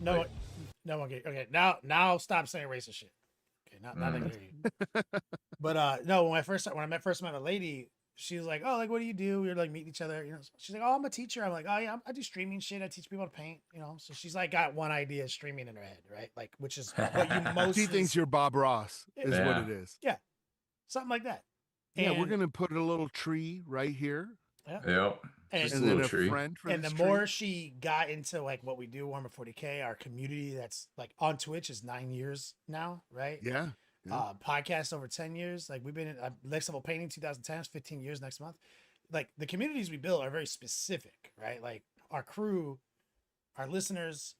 no one, no one get okay. Now stop saying racist shit. Okay, now they can hear you. But no, when I first met a lady, she was like, "Oh, like what do you do?" We were like meeting each other, you know. She's like, "Oh, I'm a teacher." I'm like, "Oh yeah, I do streaming shit. I teach people to paint, you know." So she's like got one idea of streaming in her head, right? Like, which is what you mostly. She thinks you're Bob Ross, is what it is. Yeah, something like that. Yeah, And we're gonna put a little tree right here. yeah. Yep. And, Just and a then little a tree. friend for and this the tree. more she got into like what we do, Warhammer 40K, our community that's like on Twitch is 9 years now, right? Yeah. Podcast over 10 years. Like we've been in next level painting 2010, 15 years next month. Like the communities we build are very specific, right? Like our crew, our listeners,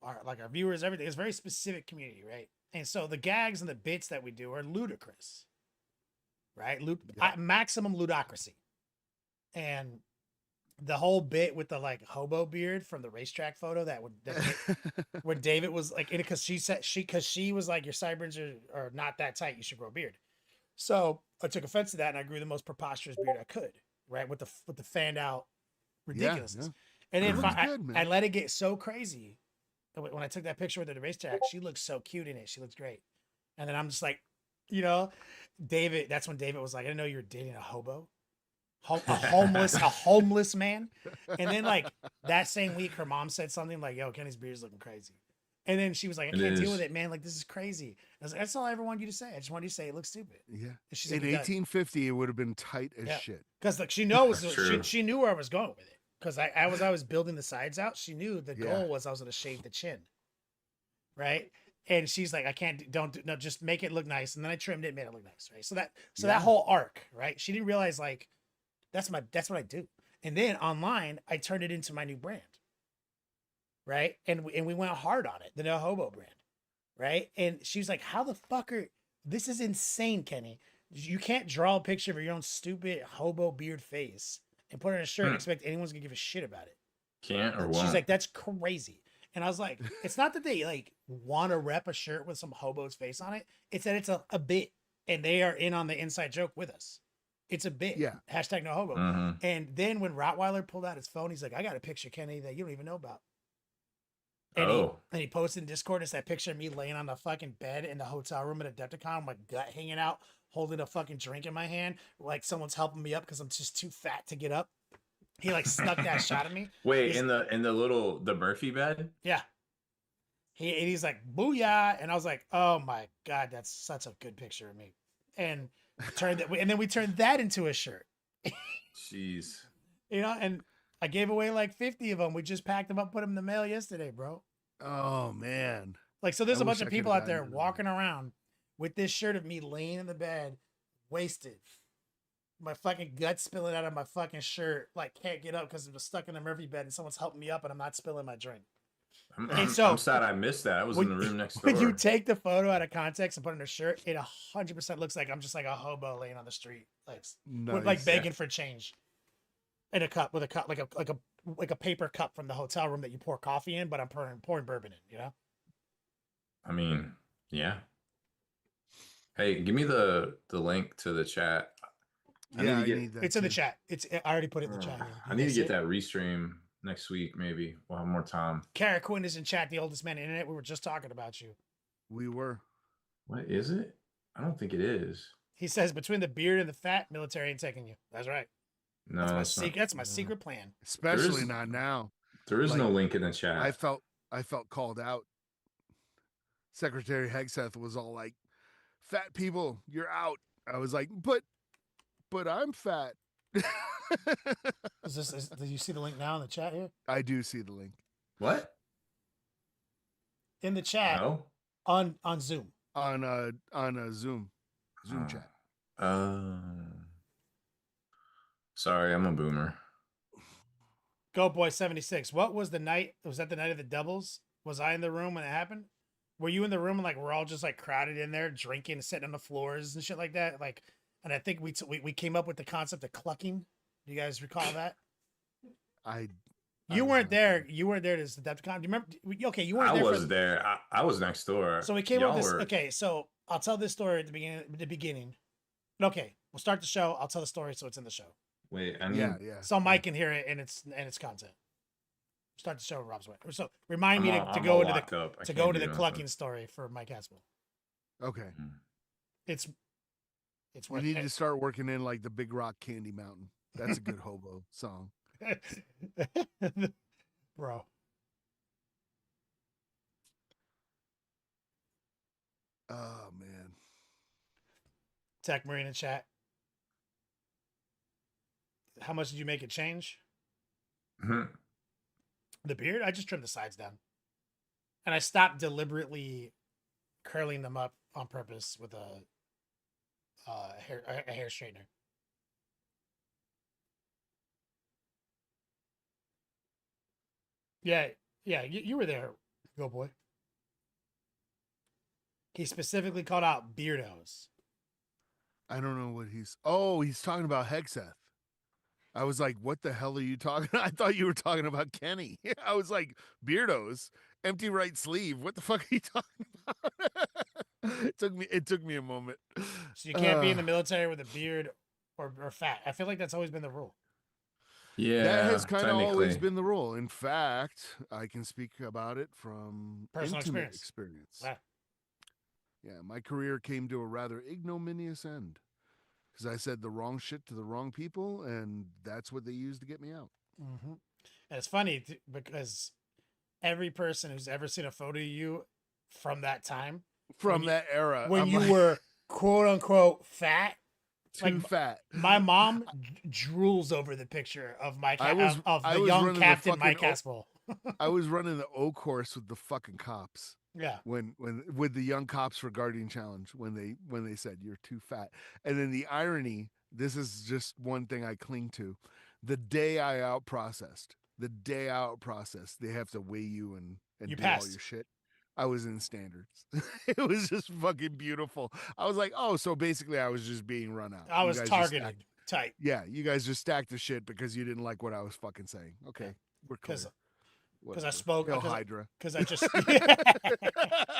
our viewers, everything is very specific community, right? And so the gags and the bits that we do are ludicrous, right? Maximum ludocracy. And the whole bit with the like hobo beard from the racetrack photo where David was like in it because she was like, your sideburns are not that tight, you should grow a beard. So I took offense to that and I grew the most preposterous beard I could, right? With the fanned out ridiculousness. And then I let it get so crazy. When I took that picture with her at the racetrack, she looked so cute in it. She looks great. And then I'm just like, you know, David, that's when David was like, I didn't know you were dating a hobo. A homeless man. And then like that same week her mom said something like, yo, Kenny's beard's looking crazy. And then she was like, I can't deal with it, man. Like, this is crazy. I was like, that's all I ever wanted you to say. I just wanted you to say it looks stupid. Yeah. She's in like, 1850 it would have been tight as shit. Because like she knows she knew where I was going with it. Because I was building the sides out, she knew the goal was I was gonna shave the chin. Right. And she's like, I can't just make it look nice. And then I trimmed it, made it look nice. Right. So that whole arc, right? She didn't realize like that's what I do. And then online, I turned it into my new brand. Right. And we went hard on it, the No Hobo brand. Right. And she was like, how the fuck this is insane, Kenny. You can't draw a picture of your own stupid hobo beard face and put it in a shirt and expect anyone's gonna give a shit about it. Can't or won't. She's like, that's crazy. And I was like, it's not that they like want to rep a shirt with some hobo's face on it. It's that it's a bit and they are in on the inside joke with us. It's a bit. Yeah. Hashtag no hobo. Mm-hmm. And then when Rottweiler pulled out his phone, he's like, I got a picture, Kenny, that you don't even know about. And he posted in Discord, it's that picture of me laying on the fucking bed in the hotel room at Adepticon, my gut hanging out, holding a fucking drink in my hand, like someone's helping me up because I'm just too fat to get up. He like snuck that shot of me. Wait, in the Murphy bed? Yeah. He's like, booyah. And I was like, oh my God, that's such a good picture of me. And then we turned that into a shirt. Jeez. You know, and I gave away like 50 of them. We just packed them up, put them in the mail yesterday, bro. Oh man. Like, so there's a bunch of people out there walking around with this shirt of me laying in the bed, wasted. My fucking gut spilling out of my fucking shirt. Like, can't get up because it was stuck in the Murphy bed and someone's helping me up and I'm not spilling my drink. I'm sad I missed that. I was in the room next door. When you take the photo out of context and put it in a shirt, it 100% looks like I'm just like a hobo laying on the street, like begging for change, in a cup with a cup like a paper cup from the hotel room that you pour coffee in, but I'm pouring bourbon in. You know. I mean, yeah. Hey, give me the link to the chat. It's in the chat. I already put it in the chat. I need to get that restream next week, maybe. We'll have more time. Kara Quinn is in chat, the oldest man in the internet. We were just talking about you. We were. What is it? I don't think it is. He says, between the beard and the fat, military ain't taking you. That's right. No, that's my secret plan. Especially not now. There is no link in the chat. I felt called out. Secretary Hegseth was all like, fat people, you're out. I was like, but I'm fat. Do you see the link now in the chat here? I do see the link. What? In the chat. No? On Zoom. On a Zoom chat. Sorry, I'm a boomer. Go Boy 76. What was the night? Was that the night of the doubles? Was I in the room when it happened? Were you in the room and like we're all just like crowded in there drinking, sitting on the floors and shit like that? Like, and I think we came up with the concept of clucking. Do you guys recall that? You weren't there. You weren't there to Adepticon. Do you remember? Okay, you weren't there. I was there. I was next door. So we came up with this. Okay, so I'll tell this story at the beginning. Okay, we'll start the show. I'll tell the story so it's in the show. Wait, yeah. So Mike can hear it and it's content. Start the show with Rob's way. So remind me to I'm go all into locked up. I to can't go into do the nothing. clucking story for Mike Haspel. Okay. Mm. It's You worth need it. to start working in like the Big Rock Candy Mountain. That's a good hobo song. Bro. Oh man. Tech Marina chat. How much did you make it change? Mhm. The beard? I just trimmed the sides down. And I stopped deliberately curling them up on purpose with a hair straightener. Yeah, you were there, go boy. He specifically called out beardos. I don't know what he's talking about Hexeth. I was like, what the hell are you talking? I thought you were talking about Kenny. I was like, beardos, empty right sleeve. What the fuck are you talking about? It took me a moment. So you can't be in the military with a beard or fat. I feel like that's always been the rule. Yeah, that has kind of always technically. been the rule. In fact, I can speak about it from Personal intimate experience. experience. Wow. Yeah, my career came to a rather ignominious end because I said the wrong shit to the wrong people, and that's what they used to get me out. Mm-hmm. And it's funny because every person who's ever seen a photo of you from that time, From that era, when I'm you like, were quote unquote fat, too fat. my mom drools over the picture of Mike I was young running Captain the Mike fucking Haspel. I was running the O course with the fucking cops. Yeah. When with the young cops for Guardian Challenge when they said you're too fat. And then the irony, this is just one thing I cling to. The day I out processed, they have to weigh you and You do all passed. your shit. I was in standards. It was just fucking beautiful. I was like, oh, so basically I was just being run out. I You was guys just targeted tight. Yeah, you guys just stacked the shit because you didn't like what I was fucking saying. Okay, we're clear. Because I Whatever. spoke. Hail Hydra. Because I just.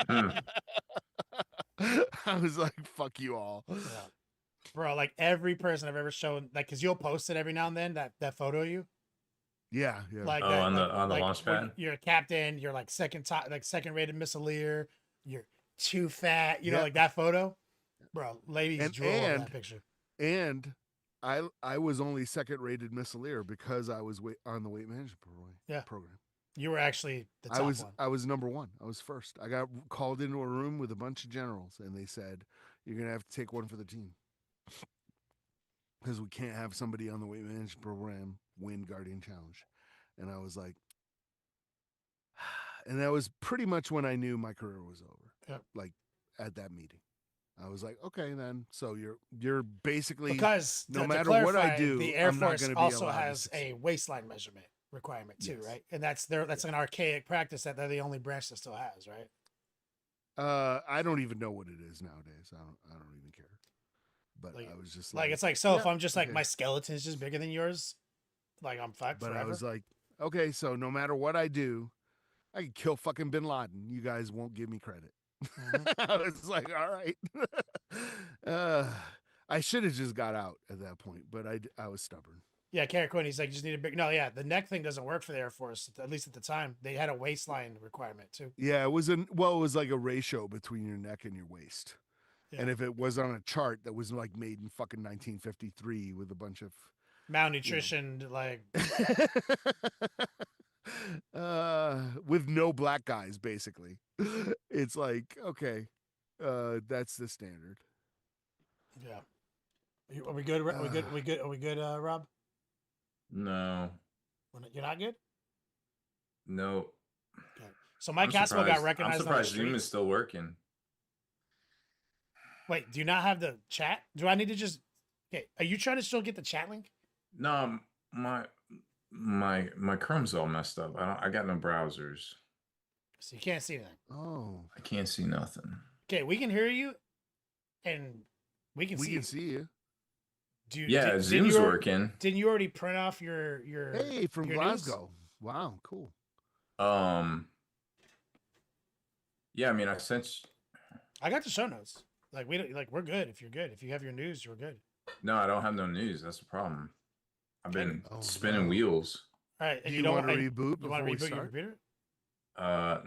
Mm. I was like, fuck you all. Yeah. Bro, like every person I've ever shown, like, because you'll post it every now and then, that photo of you. Yeah. Like Oh, that, on like, the like launch when pad? you're a captain, you're like second rated missileer, you're too fat, you know, Yeah. like that photo. Bro, ladies And- drool over and- that picture. And I was only second rated missileer because I was on the weight management program. You were actually the top one. I was number one. I was first. I got called into a room with a bunch of generals, and they said, "You're gonna have to take one for the team because we can't have somebody on the weight management program win Guardian Challenge." And I was like, and that was pretty much when I knew my career was over. Yep. Like at that meeting, I was like, okay, then. So you're basically Because no to matter what I clarify, do, the Air I'm not Force gonna be also allowed to has succeed. a waistline measurement requirement too, Yes. right? And that's an archaic practice that they're the only branch that still has, right? I don't even know what it is nowadays. I don't even care. But Like- I was just Like like, it's like, so if yeah, I'm just like okay. my skeleton is just bigger than yours, like I'm fucked But forever. I was like, okay, so no matter what I do, I can kill fucking Bin Laden. You guys won't give me credit. Mhm. I was like, all right. I should have just got out at that point, but I was stubborn. Yeah, Carrie Quinn, he's like, you just need a big. No, yeah, the neck thing doesn't work for the Air Force. At least at the time, they had a waistline requirement too. Yeah, it was it was like a ratio between your neck and your waist. Yeah. And if it was on a chart that was like made in fucking 1953 with a bunch of Malnutrition, like with no black guys, basically. It's like, okay, that's the standard. yeah. Are we good? Are we good? Are we good? Are we good, Rob? No. You're not good. No. Okay. So Mike Haspel got recognized I'm on the surprised Zoom street. is still working. Wait, do you not have the chat? Do I need to just? Okay, are you trying to still get the chat link? No, my Chrome's all messed up. I got no browsers. So you can't see anything. Oh, I can't see nothing. Okay, we can hear you, and we can we see can you. see you. Yeah, Zoom's working. Didn't you already print off your? Hey, from your Glasgow. Wow, cool. Yeah, I mean, I sent. I got the show notes. Like we don't, like we're good. If you're good, if you have your news, you're good. No, I don't have no news. That's the problem. I've been Oh, spinning no. wheels. All right, and Do you you don't want to and reboot you before want to we reboot your start? computer?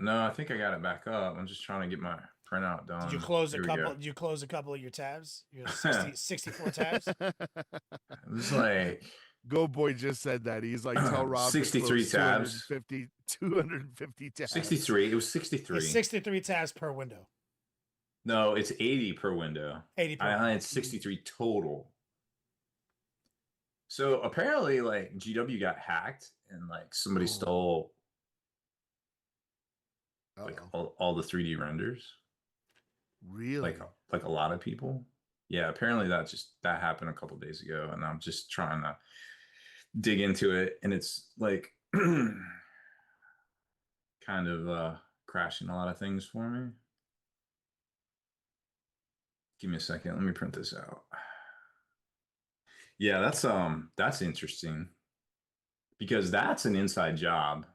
No, I think I got it back up. I'm just trying to get my printout done. Did you close a Here we couple? go. Did you close a couple of your tabs? Your 64 tabs. It was like Go Boy just said that. He's like, tell Rob to 63 close tabs. 250 tabs. 63. It was It's 63. 63 tabs per window. No, it's 80 per window. 80 per I window. had 63 total. So apparently, like GW got hacked and like somebody Oh. stole like Uh-oh. all the 3D renders. Really? Like a lot of people. Yeah, apparently that happened a couple days ago, and I'm just trying to dig into it, and it's like kind of crashing a lot of things for me. Give me a second. Let me print this out. Yeah, that's interesting because that's an inside job.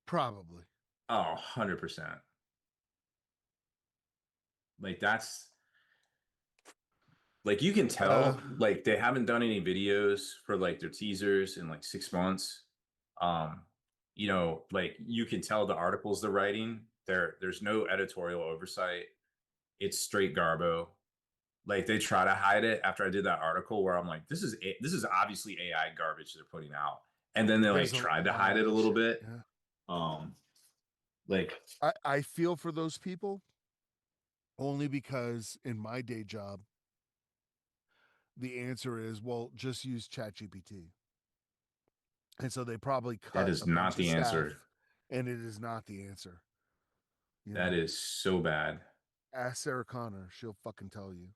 Probably. Oh, 100%. Like that's like you can tell like they haven't done any videos for like their teasers in like 6 months. You know, like you can tell the articles they're writing, there's no editorial oversight. It's straight garbo. Like they try to hide it after I did that article where I'm like, this is obviously AI garbage they're putting out. And then they like tried to hide it a little bit. Yeah. Like I feel for those people only because in my day job, the answer is, well, just use ChatGPT. And so they probably cut that is not the answer. And it is not the answer. That is so bad. Ask Sarah Connor. She'll fucking tell you.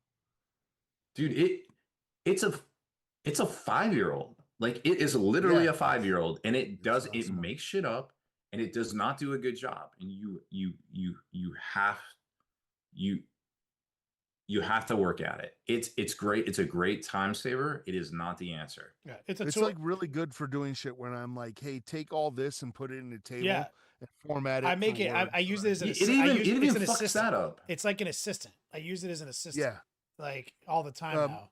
Dude, it's a 5-year-old. Like it is literally a 5-year-old, and it makes shit up, and it does not do a good job. And you have to work at it. It's great. It's a great time saver. It is not the answer. Yeah, it's like really good for doing shit when I'm like, hey, take all this and put it in a table and format it. I make it. I use it as an assistant. It even fucks that up. It's like an assistant. I use it as an assistant. Yeah, like all the time now.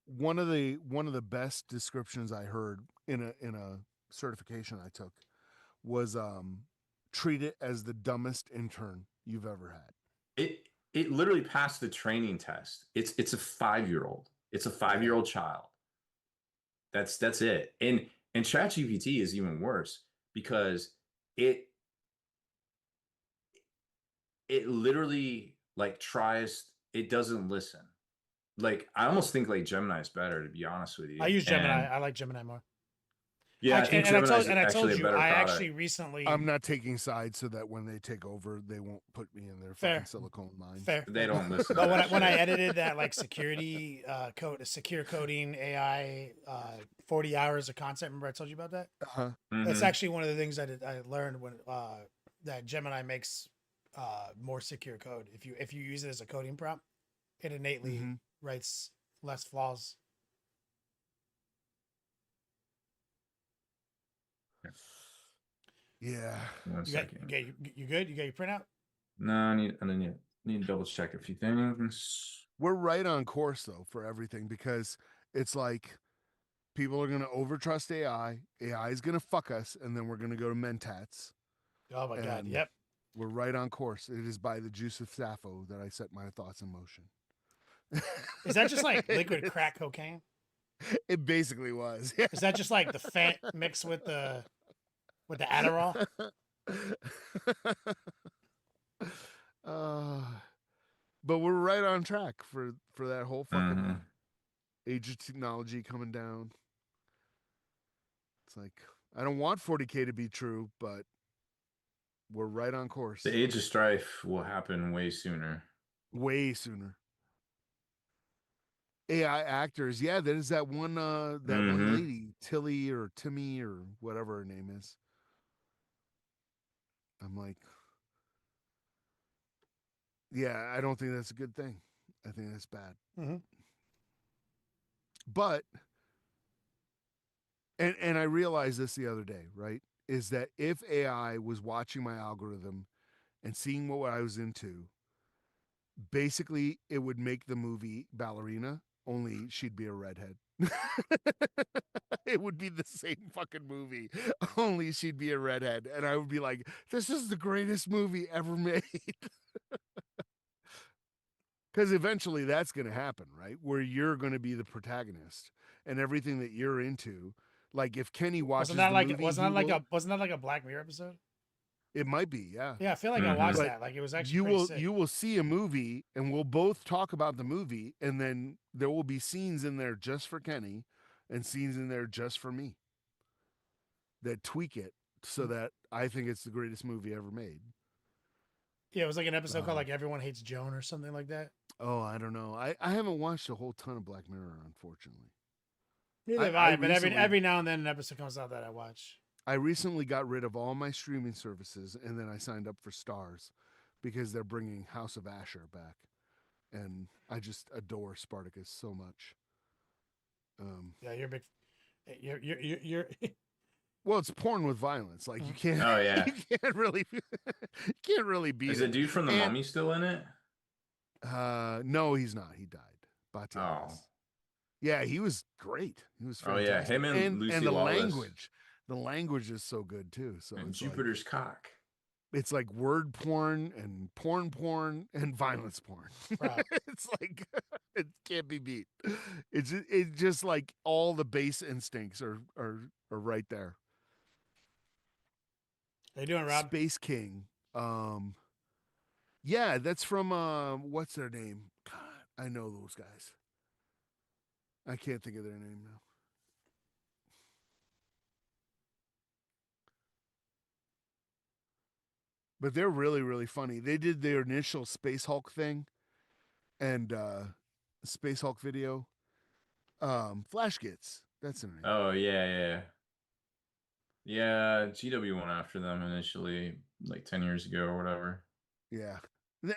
One of the best descriptions I heard in a certification I took was treat it as the dumbest intern you've ever had. It literally passed the training test. It's a 5-year-old. It's a 5-year-old child. That's it. And ChatGPT is even worse because it literally like tries. It doesn't listen. Like I almost think like Gemini is better, to be honest with you. I use Gemini. I like Gemini more. Yeah, I think Gemini is actually a better product. I actually recently. I'm not taking sides so that when they take over, they won't put me in their fucking silicone mines. Fair. They don't listen. But when I edited that like security secure coding AI 40 hours of content, remember I told you about that? Uh-huh. That's actually one of the things I learned when that Gemini makes more secure code. If you use it as a coding prompt, it innately writes less flaws. Yeah. One second. You good? You got your printout? No, I need to double check a few things. We're right on course though for everything because it's like people are going to overtrust AI. AI is going to fuck us, and then we're going to go to mentats. Oh my god! Yep. We're right on course. It is by the juice of Sappho that I set my thoughts in motion. Is that just like liquid crack cocaine? It basically was. Yeah. Is that just like the Fant mixed with the Adderall? But we're right on track for that whole fucking age of technology coming down. It's like I don't want 40K to be true, but we're right on course. The age of strife will happen way sooner. Way sooner. AI actors, yeah, there's that one one lady, Tilly or Timmy or whatever her name is. I'm like, yeah, I don't think that's a good thing. I think that's bad. But and I realized this the other day, right? Is that if AI was watching my algorithm and seeing what I was into, basically it would make the movie Ballerina only she'd be a redhead. It would be the same fucking movie, only she'd be a redhead, and I would be like, "This is the greatest movie ever made." Because eventually that's going to happen, right? Where you're going to be the protagonist, and everything that you're into. Like if Kenny watches the movie, wasn't that like a Black Mirror episode? it might be, yeah. Yeah, I feel like I Mhm. watched But that. Like it was actually you pretty will sick. you will see a movie, and we'll both talk about the movie, and then there will be scenes in there just for Kenny, and scenes in there just for me. That tweak it so that I think it's the greatest movie ever made. Yeah, it was like an episode called Uh, like Everyone Hates Joan or something like that. Oh, I don't know. I haven't watched a whole ton of Black Mirror, unfortunately. Neither have I I, but every recently- now and then an episode comes out that I watch. I recently got rid of all my streaming services, and then I signed up for Stars because they're bringing House of Asher back, and I just adore Spartacus so much. Yeah, you're a big. You're Well, it's porn with violence. Like you can't. Oh, yeah. You can't really. You can't really beat Is the it. dude from the And- Mummy still in it? No, he's not. He died. Batiatas. Oh. Yeah, he was great. He was Oh, fantastic. yeah, him and Lucy the Lawless. language. The language is so good too. So And it's like, Jupiter's cock. it's like word porn and porn and violence porn. Right. It's like it can't be beat. It's just like all the base instincts are right there. How you doing, Rob? Space King. Yeah, that's from what's their name? God, I know those guys. I can't think of their name now. But they're really, really funny. They did their initial Space Hulk thing and Space Hulk video. Flash Gets. That's their name. Oh, yeah. Yeah, GW went after them initially, like 10 years ago or whatever. Yeah.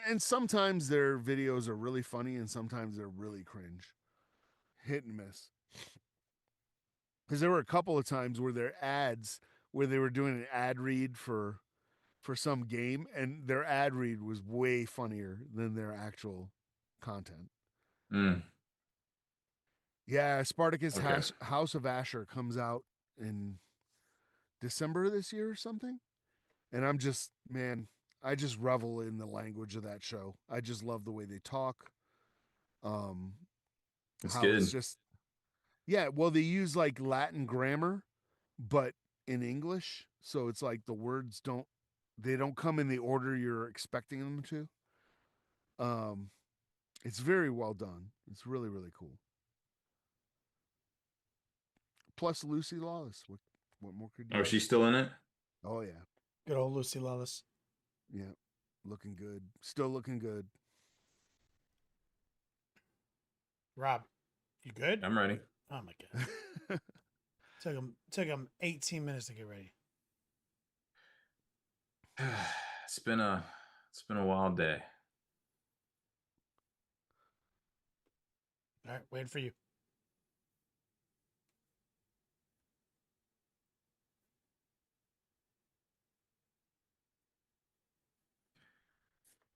And sometimes their videos are really funny and sometimes they're really cringe. Hit and miss. Because there were a couple of times where their ads, where they were doing an ad read for some game, and their ad read was way funnier than their actual content. Mm. Yeah, Spartacus Okay. House of Asher comes out in December this year or something. And I'm just, man, I just revel in the language of that show. I just love the way they talk. It's how good. it's just, yeah, well, they use like Latin grammar, but in English. So it's like the words don't come in the order you're expecting them to. It's very well done. It's really, really cool. Plus Lucy Lawless. What more could you? Oh, she's still in it? Oh yeah, Good old Lucy Lawless. yeah, looking good. Still looking good. Rob, you good? I'm ready. Oh my god. Took him 18 minutes to get ready. It's been a wild day. All right, waiting for you.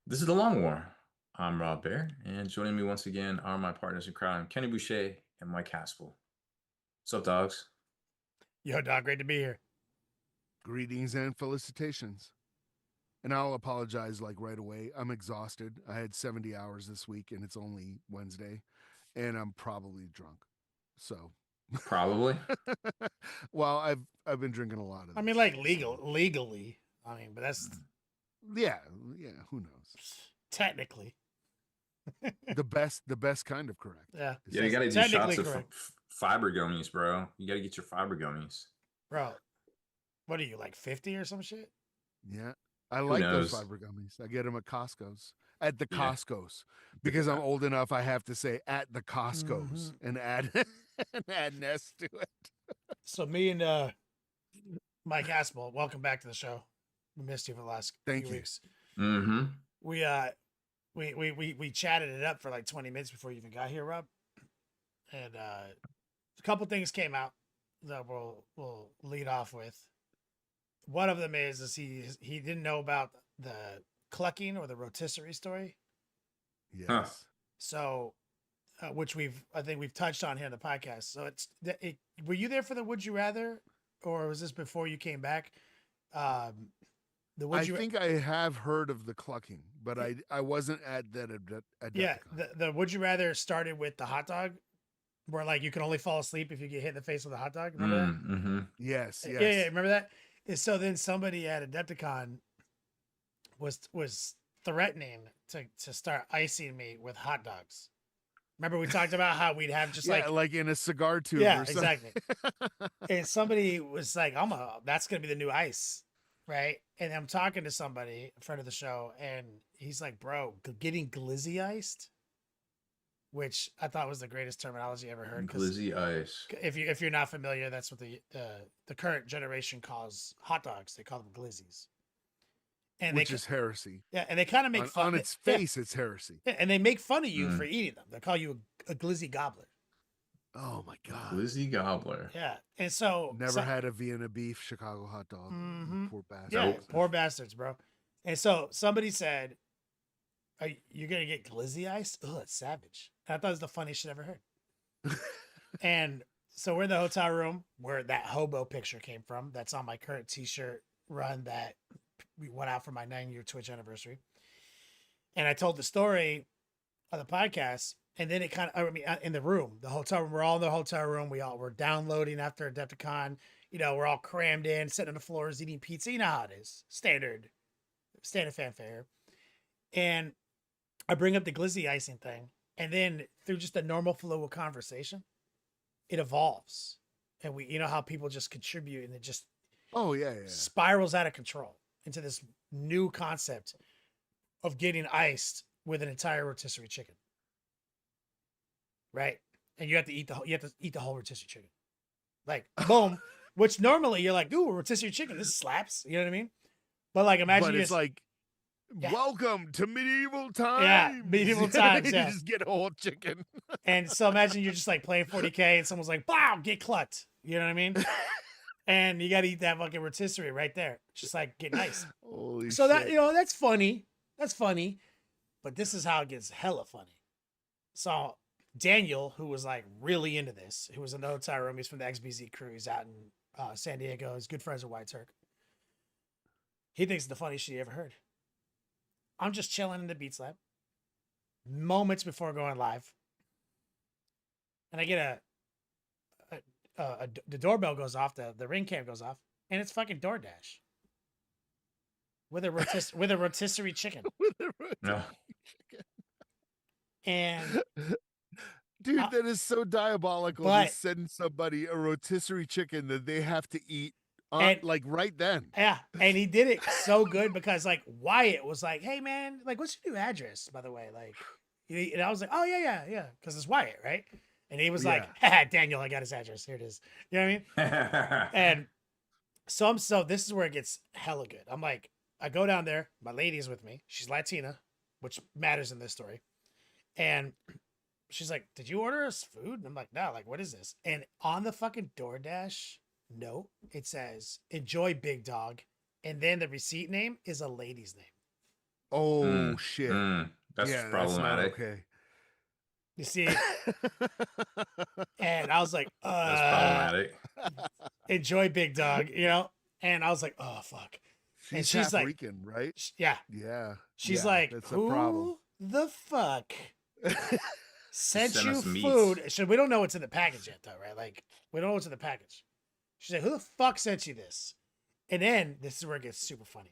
This is the Long War. I'm Rob Bear, and joining me once again are my partners in crime, Kenny Boucher and Mike Haspel. What's up, dogs? Yo, dog, great to be here. Greetings and felicitations. And I'll apologize like right away. I'm exhausted. I had 70 hours this week and it's only Wednesday and I'm probably drunk. So Probably. well, I've been drinking a lot of I mean, this, like so- legally. I mean, but that's Yeah, who knows? technically. The best kind of correct. Yeah. Yeah, you got to do Technically shots of correct. fiber gummies, bro. You got to get your fiber gummies. Bro, what are you, like 50 or some shit? Yeah. I like those knows? fiber gummies. I get them at Costco's. At the Yeah. Costco's. Because I'm old enough I have to say at the Costco's Mm-hmm. and add and add Nest to it. So me and Mike Haspel, welcome back to the show. We missed you for the last Thank few you. weeks. Mm-hmm. We chatted it up for like 20 minutes before you even got here, Rob. And a couple things came out that we'll lead off with. One of them is he didn't know about the clucking or the rotisserie story. Yes. Huh. So which I think we've touched on here in the podcast. So were you there for the Would You Rather, or was this before you came back? I think I have heard of the clucking, but I wasn't at that Yeah, Adepticon. the Would You Rather started with the hot dog, where like you can only fall asleep if you get hit in the face with a hot dog. Remember that? Mm-hmm. Yes, yes. Yeah, remember that? And so then somebody at Adepticon was threatening to start icing me with hot dogs. Remember we talked about how we'd have just like in a cigar tube yeah, or something. exactly. And somebody was like, that's gonna be the new ice, right? And I'm talking to somebody, a friend of the show, and he's like, bro, getting glizzy iced, which I thought was the greatest terminology I ever heard. Glizzy ice. If you're not familiar, that's what the current generation calls hot dogs. They call them glizzies. And which is heresy. Yeah, and they kind of make fun on its face. It's heresy. Yeah, and they make fun of you for eating them. They call you a glizzy gobbler. Oh my god, glizzy gobbler. Yeah, and so never had a Vienna beef Chicago hot dog. Poor bastards. Yeah, poor bastards, bro. And so somebody said, "You're gonna get glizzy ice? Oh, it's savage." And I thought it was the funniest shit I ever heard. And so we're in the hotel room where that hobo picture came from. That's on my current T-shirt run that we went out for my 9-year Twitch anniversary. And I told the story on the podcast, and then in the room, the hotel room, we're all in the hotel room. We all were downloading after Adepticon. We're all crammed in, sitting on the floors, eating pizza. You know how it is. Standard fanfare. And I bring up the glizzy icing thing. And then through just a normal flow of conversation, it evolves. And you know how people just contribute and it just spirals out of control into this new concept of getting iced with an entire rotisserie chicken. Right? And you have to eat the whole rotisserie chicken. Like, boom. Which normally you're like, ooh, rotisserie chicken, this slaps. You know what I mean? But like, imagine it's like, welcome to medieval times. Yeah, medieval times. Yeah. You just get a whole chicken. And so imagine you're just like playing 40K and someone's like, wow, get clucked. You know what I mean? And you got to eat that fucking rotisserie right there. Just like get nice. Holy so shit. that, that's funny. That's funny. But this is how it gets hella funny. So Daniel, who was like really into this, who was in the hotel room, he's from the XBZ crew. He's out in San Diego. He's good friends with White Turk. He thinks it's the funniest shit he ever heard. I'm just chilling in the Beats Lab moments before going live. And I get the doorbell goes off, the ring cam goes off, and it's fucking DoorDash with a rotisserie chicken. Chicken. And dude, that is so diabolical to send somebody a rotisserie chicken that they have to eat like right then. Yeah, and he did it so good because like Wyatt was like, "Hey man, like what's your new address, by the way?" Like, and I was like, "Oh yeah," because it's Wyatt, right? And he was like, Daniel, I got his address. Here it is. You know what I mean? And so this is where it gets hella good. I'm like, I go down there. My lady's with me. She's Latina, which matters in this story. And she's like, did you order us food? And I'm like, no, like, what is this? And on the fucking DoorDash note, it says, enjoy Big Dog. And then the receipt name is a lady's name. Oh, shit. That's problematic. That's not okay. You see? And I was like, that's problematic. Enjoy Big Dog, And I was like, oh, fuck. And she's like, Rican, right? Yeah. Yeah. She's like, that's who a problem. The fuck sent Send you us meats. food? So we don't know what's in the package yet, though, right? Like, we don't know what's in the package. She's like, who the fuck sent you this? And then this is where it gets super funny.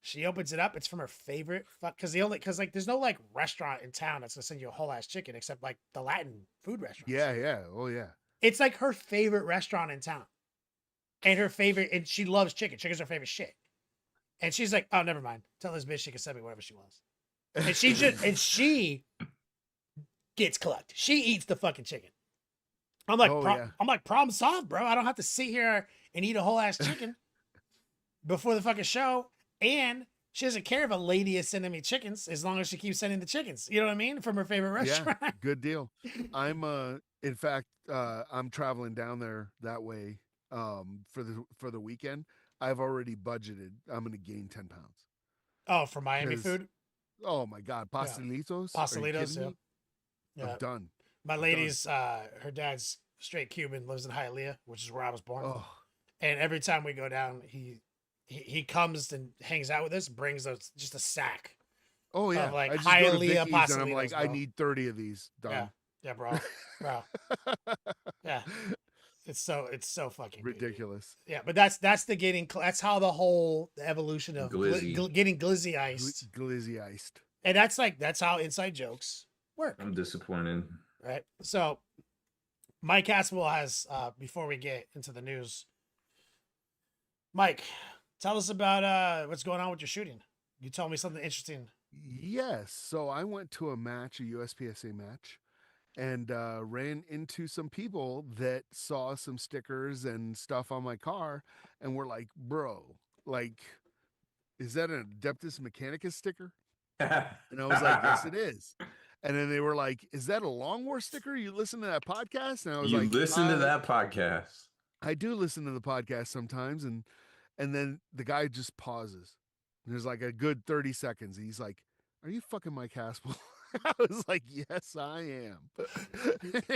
She opens it up. It's from her favorite because there's no like restaurant in town that's gonna send you a whole ass chicken except like the Latin food restaurants. Yeah. Oh yeah. It's like her favorite restaurant in town, and she loves chicken. Chicken's her favorite shit. And she's like, oh, never mind. Tell this bitch she can send me whatever she wants. And she gets clucked. She eats the fucking chicken. I'm like, I'm like, problem solved, bro. I don't have to sit here and eat a whole ass chicken before the fucking show. And she doesn't care if a lady is sending me chickens as long as she keeps sending the chickens. You know what I mean? From her favorite restaurant. Yeah, good deal. I'm in fact, I'm traveling down there that way for the weekend. I've already budgeted. I'm going to gain 10 pounds. Oh, for Miami food? Oh my God. Pastelitos? Pastelitos, yeah. I'm done. My lady's her dad's straight Cuban, lives in Hialeah, which is where I was born. Oh, And every time we go down, he comes and hangs out with us, brings us just a sack oh yeah. of like I just go to Hialeah Vicky's and I'm like, Pasolitos, I bro. need 30 of these Yeah, done. yeah, bro. Yeah, it's so fucking good, dude. Ridiculous. Yeah, but that's the that's how the whole evolution of Glizzy. getting glizzy iced, Glizzy iced. and that's how inside jokes work, I'm disappointed. right? So Mike Caspel has before we get into the news, Mike, tell us about what's going on with your shooting. You told me something interesting. Yes. So I went to a match, a USPSA match, and ran into some people that saw some stickers and stuff on my car and were like, bro, like, is that an Adeptus Mechanicus sticker? And I was like, yes, it is. And then they were like, is that a Long War sticker? You listen to that podcast? And I was You like, listen to that podcast. I do listen to the podcast sometimes. And then the guy just pauses. There's like a good 30 seconds. And he's like, are you fucking Mike Haspel? I was like, yes, I am.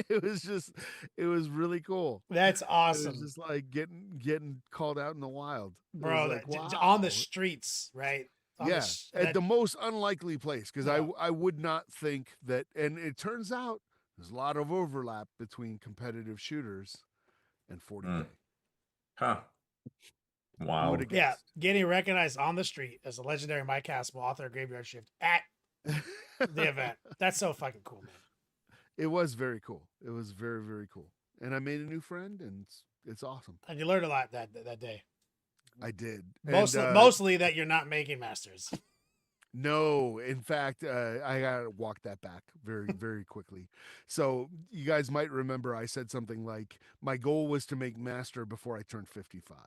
It was really cool. That's It awesome, was just like getting called out in the wild. It bro. was like, On the wow. streets, right? Yeah, at the most unlikely place, because Yeah. I would not think that, and it turns out there's a lot of overlap between competitive shooters and 40K. Huh. Wow. Who would've Yeah, guessed? getting recognized on the street as a legendary Mike Caspel, author of Graveyard Shift, at the event. That's so fucking cool, man. It was very cool. It was very, very cool. And I made a new friend, and it's awesome. And you learned a lot that day. I did. Mostly that you're not making masters. No, in fact, I gotta walk that back very, very quickly. So you guys might remember I said something like, my goal was to make master before I turned 55.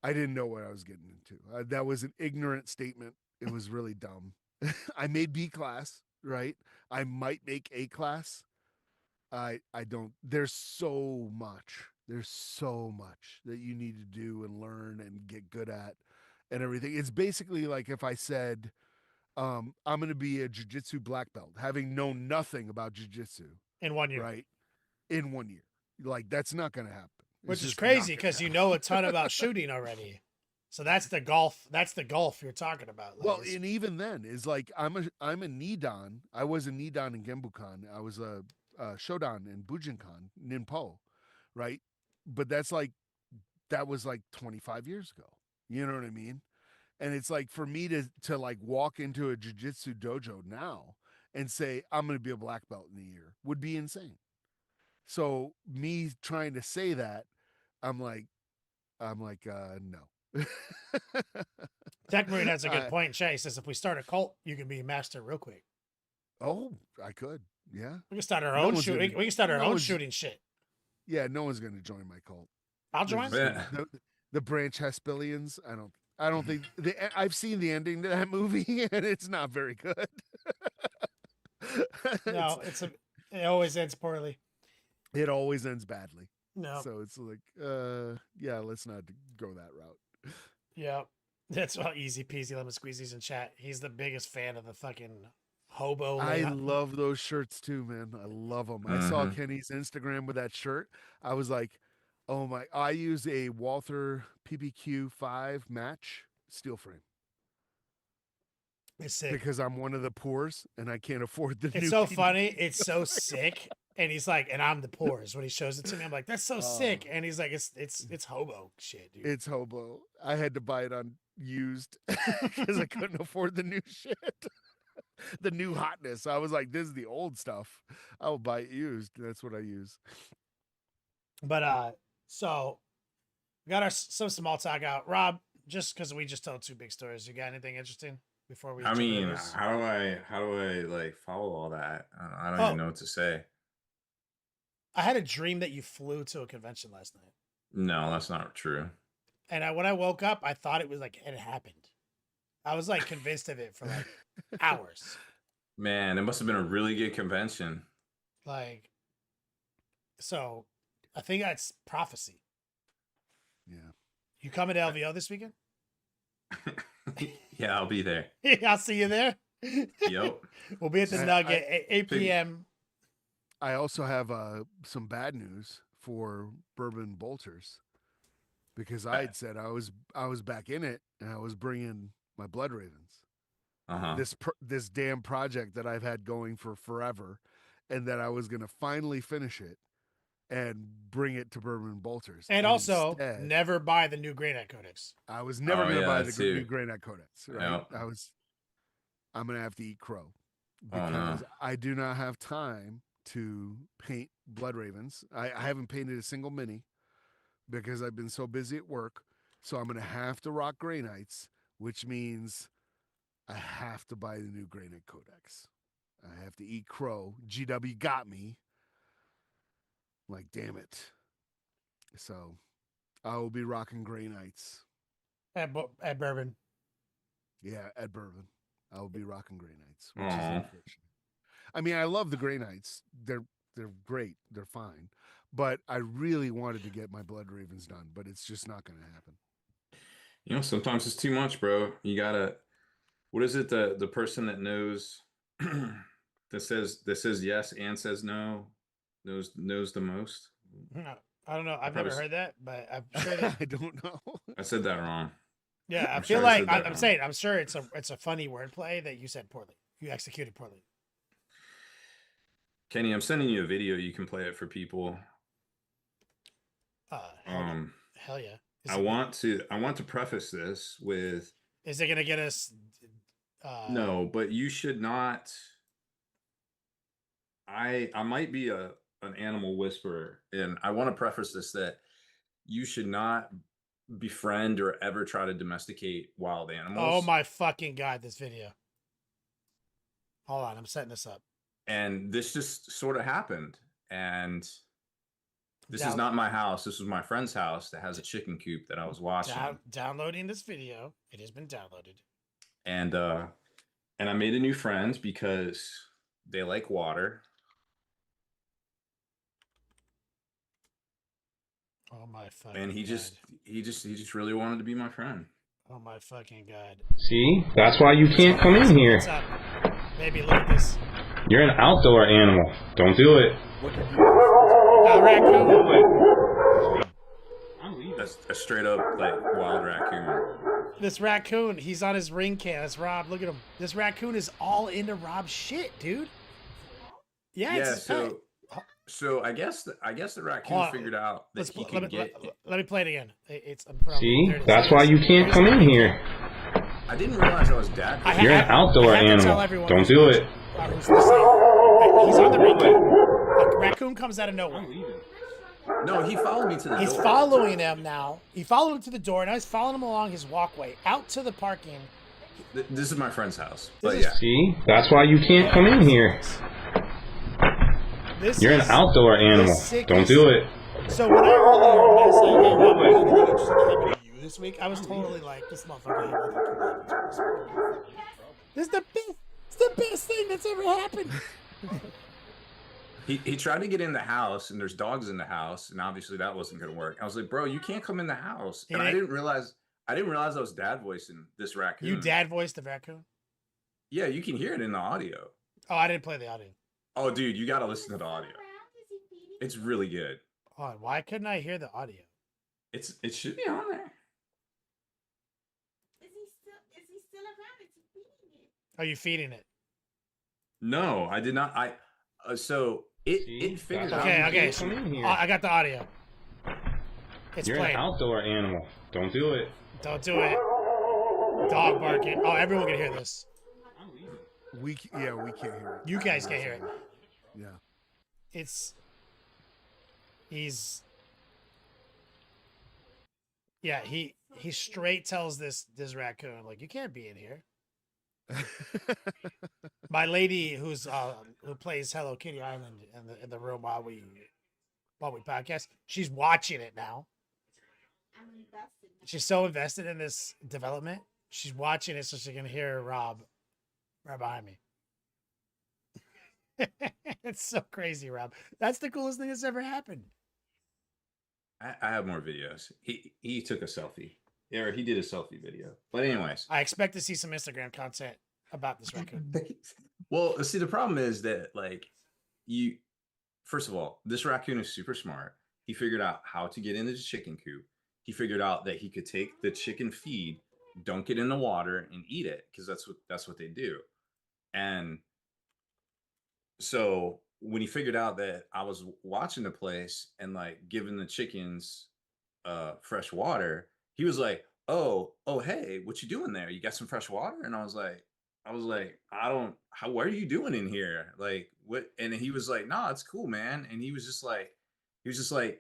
I didn't know what I was getting into. That was an ignorant statement. It was really dumb. I made B class, right? I might make A class. I don't. There's so much that you need to do and learn and get good at and everything. It's basically like if I said, I'm going to be a jiu-jitsu black belt, having known nothing about jiu-jitsu In 1 year. right in 1 year. Like, that's not going to happen. It's Which is just crazy not gonna because you happen. know a ton about shooting already. So that's the golf you're talking about. Like, Well, and even then is like I'm a Nidan. I was a Nidan in Genbukan. I was a Shodan in Bujinkan, Ninpo, right? But that was like 25 years ago. You know what I mean? And it's like for me to like walk into a jiu-jitsu dojo now and say I'm going to be a black belt in a year would be insane. So me trying to say that, I'm like no. Tech Marine has a good point. Shay says if we start a cult, you can be a master real quick. Oh, I could. Yeah. We can start our No own one's shooting. gonna- We can start our no own one's- shooting shit. Yeah, no one's going to join my cult. I'll join. Yeah. The Branch Hespilians, I don't think I've seen the ending to that movie and it's not very good. No, it always ends poorly. It always ends badly. No. So it's like, yeah, let's not go that route. Yeah. That's all easy peasy lemon squeezies in chat. He's the biggest fan of the fucking hobo. I layout. love those shirts too, man. I love them. I saw Mhm. Kenny's Instagram with that shirt. I was like, oh my, I use a Walther PPQ 5 match steel frame It's sick. because I'm one of the poors and I can't afford the It's new so PPQ. funny. It's so sick. And he's like, and I'm the poorest. When he shows it to me, I'm like, that's so sick. And he's like, it's hobo shit, dude. It's hobo. I had to buy it on used because I couldn't afford the new shit. The new hotness. I was like, this is the old stuff. I will buy it used. That's what I use. But so we got some small talk out. Rob, just because we just told two big stories, you got anything interesting before we? I jump into mean, this? how do I like follow all that? I don't Oh. even know what to say. I had a dream that you flew to a convention last night, No, that's not true. and when I woke up, I thought it was like it happened. I was like convinced of it for like hours. Man, it must have been a really good convention. Like, so I think that's prophecy. Yeah. You coming to LVO this weekend? Yeah, I'll be there. I'll see you there. Yep. We'll be at the I- Nugget at 8 p.m. I also have some bad news for Bourbon Bolters, because I had said I was back in it and I was bringing my Blood Ravens. This damn project that I've had going for forever, and that I was gonna finally finish it and bring it to Bourbon Bolters. And also, instead, never buy the new Grey Knight Codex. I was never gonna buy the that too. new Grey Knight Codex. Right? Yep. I'm gonna have to eat crow Oh, no. because I do not have time to paint Blood Ravens. I haven't painted a single mini because I've been so busy at work. So I'm gonna have to rock Grey Knights, which means I have to buy the new Grey Knight Codex. I have to eat crow. GW got me. Like, damn it. So I will be rocking Grey Knights. At Bourbon. Yeah, at Bourbon. I will be rocking Grey Knights, which is unfortunate. I mean, I love the Grey Knights. They're great. They're fine. But I really wanted to get my Blood Ravens done, but it's just not going to happen. You know, sometimes it's too much, bro. You gotta. What is it? The person that knows that says yes and says no knows the most. I don't know. I've never heard that, but I'm sure that I don't know. I said that wrong. Yeah, I I'm feel sure I like said that I'm wrong. saying I'm sure it's a funny wordplay that you said poorly. You executed poorly. Kenny, I'm sending you a video. You can play it for people. Hell yeah. I want to preface this with. Is it gonna get us? No, but you should not. I might be an animal whisperer, and I want to preface this that you should not befriend or ever try to domesticate wild animals. Oh my fucking god! This video. Hold on, I'm setting this up. And this just sort of happened, and this is not my house. This was my friend's house that has a chicken coop that I was watching. Downloading this video. It has been downloaded. And I made a new friend because they like water. Oh my fucking And he just really wanted to be my friend. Oh my fucking god. See? That's why you can't come in here. What's up? Baby, look at this. You're an outdoor animal. Don't do it. Raccoon. That's a straight up like wild raccoon. This raccoon, he's on his ring cam. That's Rob. Look at him. This raccoon is all into Rob's shit, dude. Yeah, it's his pet. So I guess the raccoon figured out that he could get. Let me play it again. It's See? That's why you can't come in here. I didn't realize I was dad. You're an outdoor animal. Don't do it. He's on the ring cam. A raccoon comes out of nowhere. No, he followed me to the door. He's following him now. He followed him to the door. Now he's following him along his walkway out to the parking. This is my friend's house. But yeah. See? That's why you can't come in here. You're an outdoor animal. Don't do it. So when I said, hey, Rob, anything interesting happened to you this week? I was totally like, this motherfucker had nothing cool happen to him this week. This is the best thing that's ever happened. He tried to get in the house, and there's dogs in the house, and obviously that wasn't going to work. I was like, bro, you can't come in the house. And I didn't realize I was dad voicing this raccoon. You dad voiced the raccoon? Yeah, you can hear it in the audio. Oh, I didn't play the audio. Oh, dude, you got to listen to the audio. It's really good. Oh, why couldn't I hear the audio? It should be on there. Is he still around? Is he feeding it? Are you feeding it? No, I did not. So it figured out. Okay. So, I got the audio. It's You're playing. An outdoor animal. Don't do it. Don't do it. Dog barking. Oh, everyone can hear this. We can't hear it. You guys can't hear it. Yeah. He straight tells this raccoon, like, you can't be in here. My lady who plays Hello Kitty Island in the room while we podcast, she's watching it now. I'm invested. She's so invested in this development. She's watching it so she can hear Rob right behind me. It's so crazy, Rob. That's the coolest thing that's ever happened. I have more videos. He took a selfie. Yeah, he did a selfie video. But anyways, I expect to see some Instagram content about this raccoon. Well, see, the problem is that like first of all, this raccoon is super smart. He figured out how to get into the chicken coop. He figured out that he could take the chicken feed, dunk it in the water, and eat it, because that's what they do. And so when he figured out that I was watching the place and like giving the chickens fresh water, he was like, oh hey, what you doing there? You got some fresh water? And I was like, I don't, what are you doing in here? Like, what? And he was like, nah, it's cool, man. And he was just like,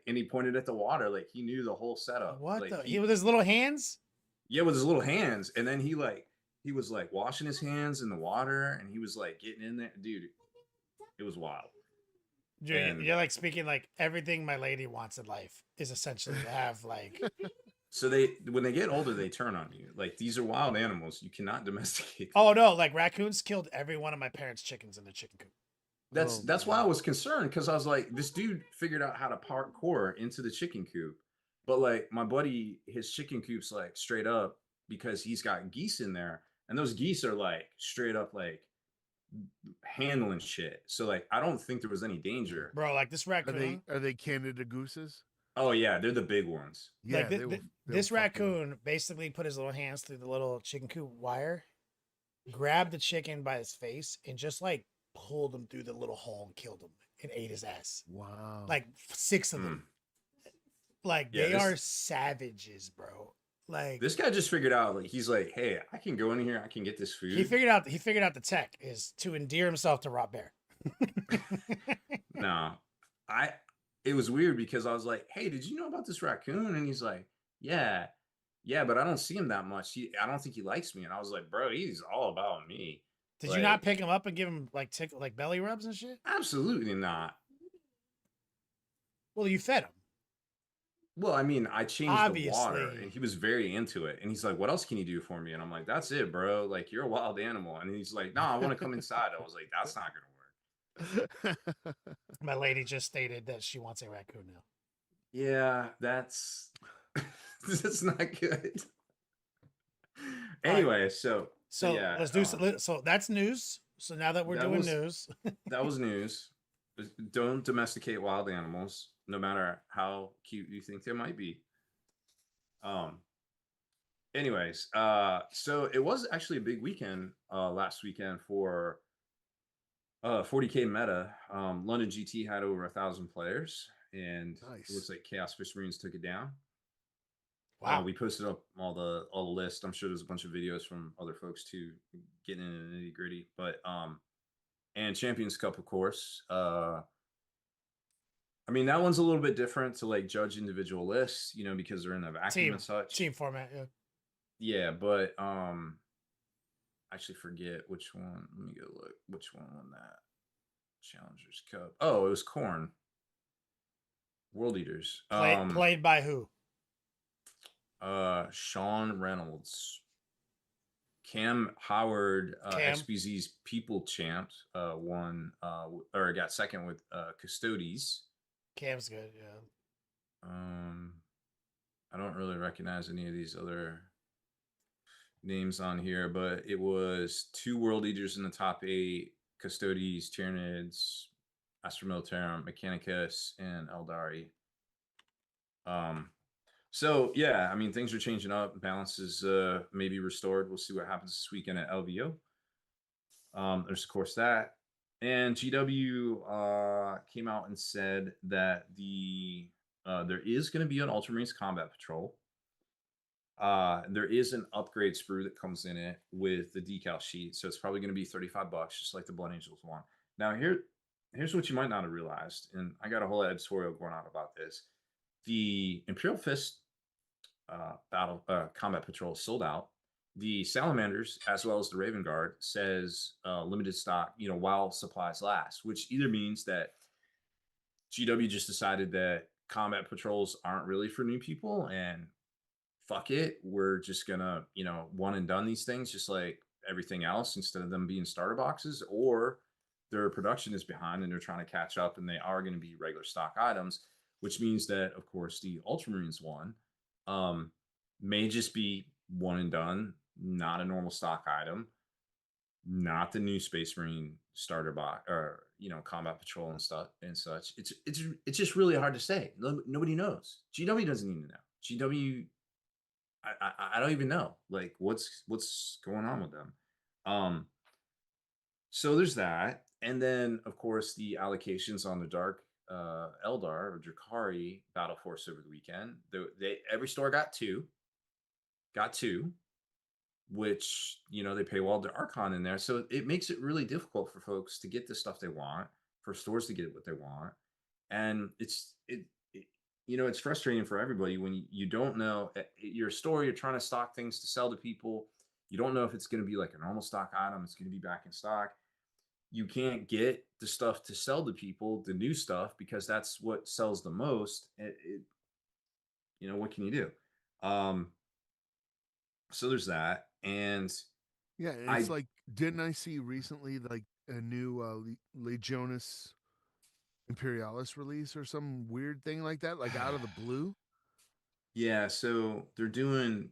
and he pointed at the water, like he knew the whole setup. What Like, the? He with his little hands? yeah, with his little hands. And then he was like washing his hands in the water, and he was like getting in there, dude. It was wild. You're like speaking like everything my lady wants in life is essentially to have like. So when they get older, they turn on you. Like, these are wild animals. You cannot domesticate them. Oh no! Like raccoons killed every one of my parents' chickens in the chicken coop. That's why I was concerned, because I was like, this dude figured out how to parkour into the chicken coop, but like my buddy, his chicken coop's like straight up because he's got geese in there, and those geese are like straight up like handling shit. So like, I don't think there was any danger, bro. Like this raccoon. Are they Canada gooses? Oh yeah, they're the big ones. Yeah, like this raccoon basically put his little hands through the little chicken coop wire, grabbed the chicken by his face, and just like pulled him through the little hole and killed him and ate his ass. Wow. Like 6 of them. Like they are savages, bro. Like this guy just figured out, like, he's like, hey, I can go in here, I can get this food. He figured out the tech is to endear himself to Rob Bear. No, it was weird because I was like, hey, did you know about this raccoon? And he's like, yeah, but I don't see him that much. I don't think he likes me. And I was like, bro, he's all about me. Did you not pick him up and give him like belly rubs and shit? Absolutely not. Well, you fed him. Well, I mean, I changed the water, and he was very into it. And he's like, what else can you do for me? And I'm like, that's it, bro. Like, you're a wild animal. And he's like, no, I want to come inside. I was like, that's not going to work. My lady just stated that she wants a raccoon now. Yeah, that's not good. Anyway, so yeah, let's do so that's news. So now that we're doing news, that was news. Don't domesticate wild animals, no matter how cute you think they might be. Anyways, so it was actually a big weekend last weekend for 40K meta. London GT had over 1,000 players, and nice. It looks like Chaos Fish Marines took it down. Wow. We posted up all the list. I'm sure there's a bunch of videos from other folks too, getting into the nitty gritty. But and Champions Cup, of course. I mean, that one's a little bit different to like judge individual lists, you know, because they're in a vacuum and such. Team format, yeah. Yeah, but I actually forget which one. Let me go look. Which one won that Challengers Cup? Oh, it was Corn. World Eaters. Played by who? Sean Reynolds. Cam Howard, XBZ's People Champ, won or got second with Custodes. Cam's good, yeah. I don't really recognize any of these other names on here, but it was 2 World Eaters in the top 8: Custodes, Tyranids, Astra Militarum, Mechanicus, and Eldari. So yeah, I mean, things are changing up. Balance is maybe restored. We'll see what happens this weekend at LVO. There's of course that, and GW came out and said that there is going to be an Ultramarines Combat Patrol. There is an upgrade sprue that comes in it with the decal sheet, so it's probably going to be $35, just like the Blood Angels one. Now here's what you might not have realized, and I got a whole editorial going on about this. The Imperial Fist Combat Patrol sold out. The Salamanders, as well as the Raven Guard, says limited stock, you know, while supplies last, which either means that GW just decided that combat patrols aren't really for new people and fuck it, we're just gonna, you know, one and done these things just like everything else instead of them being starter boxes, or their production is behind and they're trying to catch up and they are going to be regular stock items, which means that, of course, the Ultramarines one may just be one and done, not a normal stock item, not the new Space Marine starter box or combat patrol and stuff and such. It's just really hard to say. Nobody knows. GW doesn't even know. GW, I don't even know like what's going on with them. So there's that, and then of course the allocations on the Dark Eldar or Drakari Battle Force over the weekend. Every store got two, which they paywalled the Archon in there, so it makes it really difficult for folks to get the stuff they want, for stores to get what they want, and it's frustrating for everybody when you don't know your store. You're trying to stock things to sell to people. You don't know if it's going to be like a normal stock item. It's going to be back in stock. You can't get the stuff to sell to people, the new stuff, because that's what sells the most. What can you do? So there's that. And yeah, and it's like, didn't I see recently like a new Legionis Imperialis release or some weird thing like that, like out of the blue? Yeah, so they're doing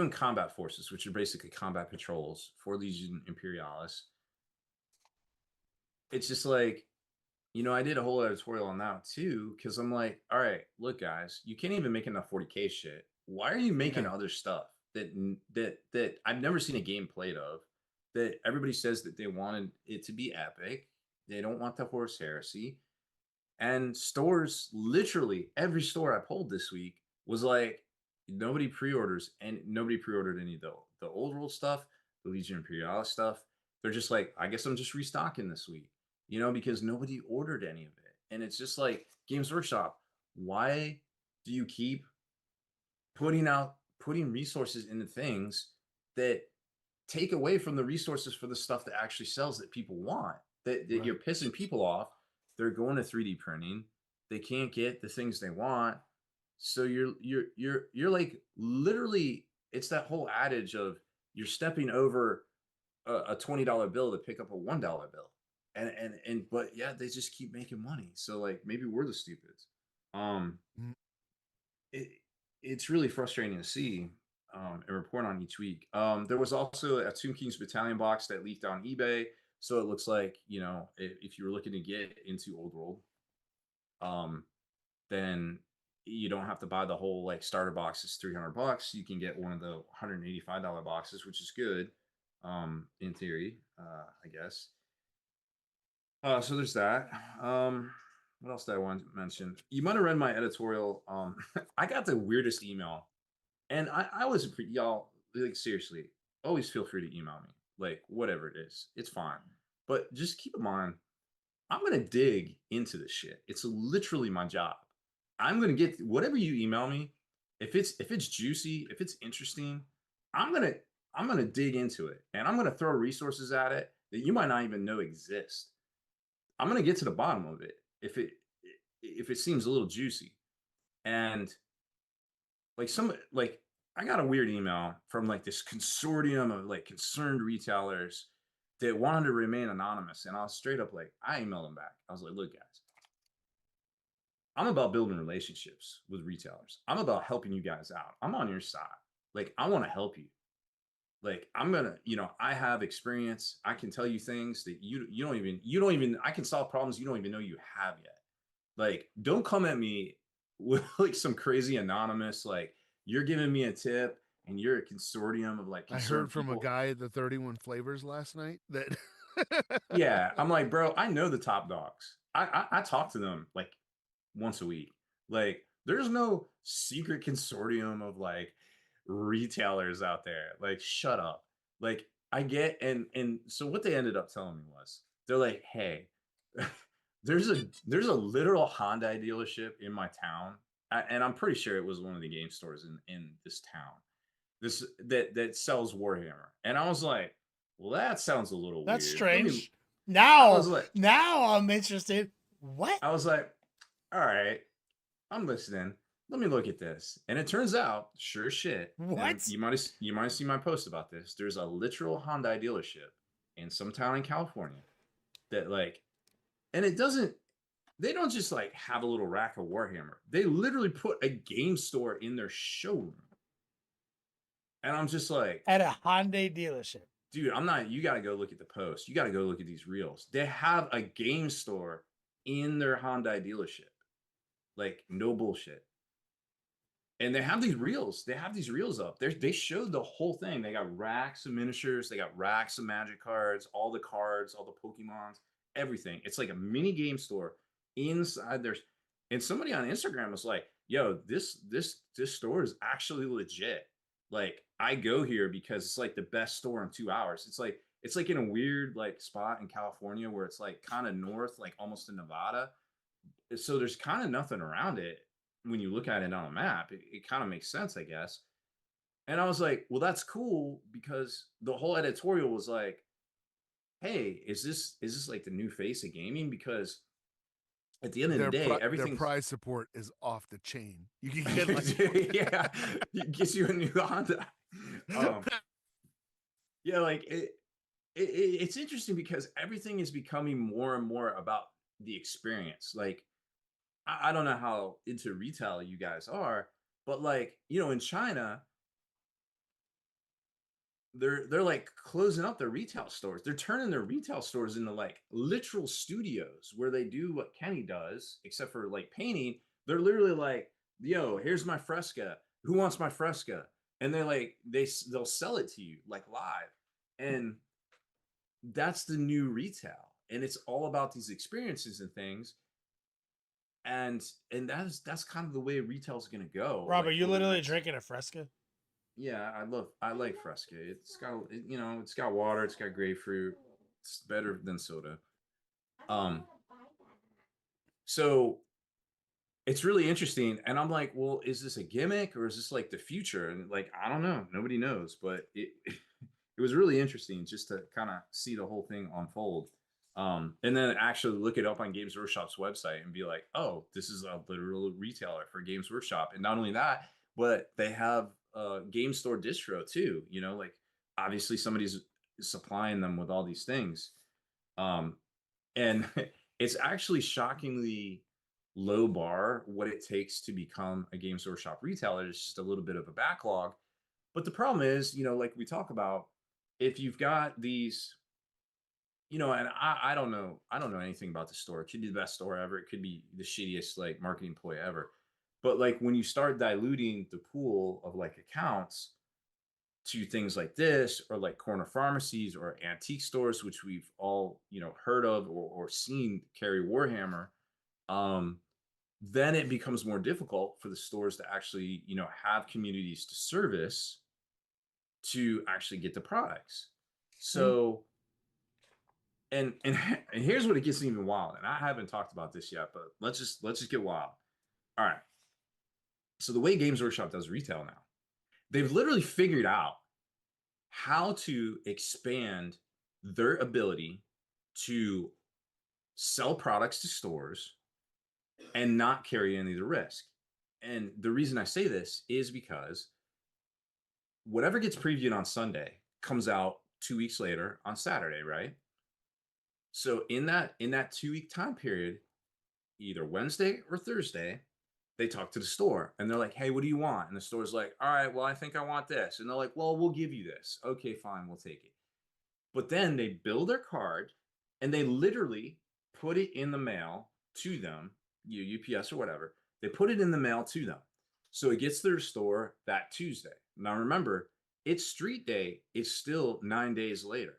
combat forces, which are basically combat patrols for Legion Imperialis. It's just like, I did a whole editorial on that too, because I'm like, all right, look, guys, you can't even make enough 40K shit. Why are you making other stuff that I've never seen a game played of, that everybody says that they wanted it to be epic? They don't want the Horus Heresy. And stores, literally every store I pulled this week was like, nobody pre-orders, and nobody pre-ordered any of the old world stuff, the Legion Imperialis stuff. They're just like, I guess I'm just restocking this week, because nobody ordered any of it. And it's just like, Games Workshop, why do you keep putting resources into things that take away from the resources for the stuff that actually sells, that people want, that right. You're pissing people off. They're going to 3D printing. They can't get the things they want. So you're like, literally, it's that whole adage of you're stepping over a $20 bill to pick up a $1 bill. But yeah, they just keep making money. So like, maybe we're the stupids. It's really frustrating to see and report on each week. There was also a Tomb King's Battalion box that leaked on eBay. So it looks like, if you were looking to get into Old World, then you don't have to buy the whole like starter box. It's $300. You can get one of the $185 boxes, which is good, in theory, I guess. So there's that. What else did I want to mention? You might have read my editorial. I got the weirdest email, and I was y'all, like, seriously, always feel free to email me, like whatever it is, it's fine. But just keep in mind, I'm gonna dig into this shit. It's literally my job. I'm gonna get whatever you email me. If it's juicy, if it's interesting, I'm gonna dig into it, and I'm gonna throw resources at it that you might not even know exist. I'm gonna get to the bottom of it if it seems a little juicy. And like I got a weird email from like this consortium of like concerned retailers that wanted to remain anonymous, and I was straight up like, I emailed them back. I was like, look, guys, I'm about building relationships with retailers. I'm about helping you guys out. I'm on your side. Like, I want to help you. Like, I'm gonna, I have experience. I can tell you things that you don't even. I can solve problems you don't even know you have yet. Like, don't come at me with like some crazy anonymous, like, you're giving me a tip and you're a consortium of like. I heard from a guy at the 31 Flavors last night that. Yeah, I'm like, bro, I know the top dogs. I talk to them like once a week. Like, there's no secret consortium of like retailers out there. Like, shut up. Like, I get, and so what they ended up telling me was, they're like, hey, there's a literal Hyundai dealership in my town, and I'm pretty sure it was one of the game stores in this town, that sells Warhammer. And I was like, well, that sounds a little That's weird. strange. Now like, I'm interested. What? I was like, all right, I'm listening. Let me look at this. And it turns out, sure shit. What? You might have seen my post about this. There's a literal Hyundai dealership in some town in California that like, and they don't just like have a little rack of Warhammer. They literally put a game store in their showroom. And I'm just like, at a Hyundai dealership. dude, I'm not. You got to go look at the post. You got to go look at these reels. They have a game store in their Hyundai dealership, like no bullshit. And they have these reels. They have these reels up. They showed the whole thing. They got racks of miniatures. They got racks of magic cards, all the Pokemons, everything. It's like a mini game store inside there. And somebody on Instagram was like, "Yo, this store is actually legit. Like, I go here because it's like the best store in 2 hours. It's like in a weird like spot in California where it's like kind of north, like almost in Nevada. So there's kind of nothing around it." When you look at it on a map, it kind of makes sense, I guess. And I was like, well, that's cool, because the whole editorial was like, hey, is this like the new face of gaming? Because at the end of the day, everything, their prize support is off the chain. You can get like yeah, it gets you a new Honda. Yeah, like it's interesting because everything is becoming more and more about the experience. Like, I don't know how into retail you guys are, but like, in China, they're like closing up their retail stores. They're turning their retail stores into like literal studios where they do what Kenny does, except for like painting. They're literally like, yo, here's my fresca. Who wants my fresca? And they're like, they'll sell it to you like live. And that's the new retail. And it's all about these experiences and things. And that's kind of the way retail's gonna go. Rob, like, are you literally drinking a Fresca? Yeah, I like Fresca. It's got water, it's got grapefruit. It's better than soda. So it's really interesting, and I'm like, well, is this a gimmick or is this like the future? And like, I don't know, nobody knows, but it was really interesting just to kind of see the whole thing unfold. And then actually look it up on Games Workshop's website and be like, oh, this is a literal retailer for Games Workshop. And not only that, but they have a game store distro too, like obviously somebody's supplying them with all these things. And it's actually shockingly low bar what it takes to become a Games Workshop retailer. It's just a little bit of a backlog. But the problem is, like we talk about, if you've got these, and I don't know anything about the store. It could be the best store ever. It could be the shittiest like marketing ploy ever. But like when you start diluting the pool of like accounts to things like this, or like corner pharmacies or antique stores, which we've all, heard of or seen carry Warhammer, then it becomes more difficult for the stores to actually, have communities to service to actually get the products. So, and here's what it gets even wild. And I haven't talked about this yet, but let's just get wild. All right. So the way Games Workshop does retail now, they've literally figured out how to expand their ability to sell products to stores and not carry any of the risk. And the reason I say this is because whatever gets previewed on Sunday comes out 2 weeks later on Saturday, right? So in that 2 week time period, either Wednesday or Thursday, they talk to the store and they're like, hey, what do you want? And the store's like, all right, well, I think I want this. And they're like, well, we'll give you this. Okay, fine, we'll take it. But then they build their card and they literally put it in the mail to them, UPS or whatever. They put it in the mail to them. So it gets to their store that Tuesday. Now remember, it's street day. It's still 9 days later.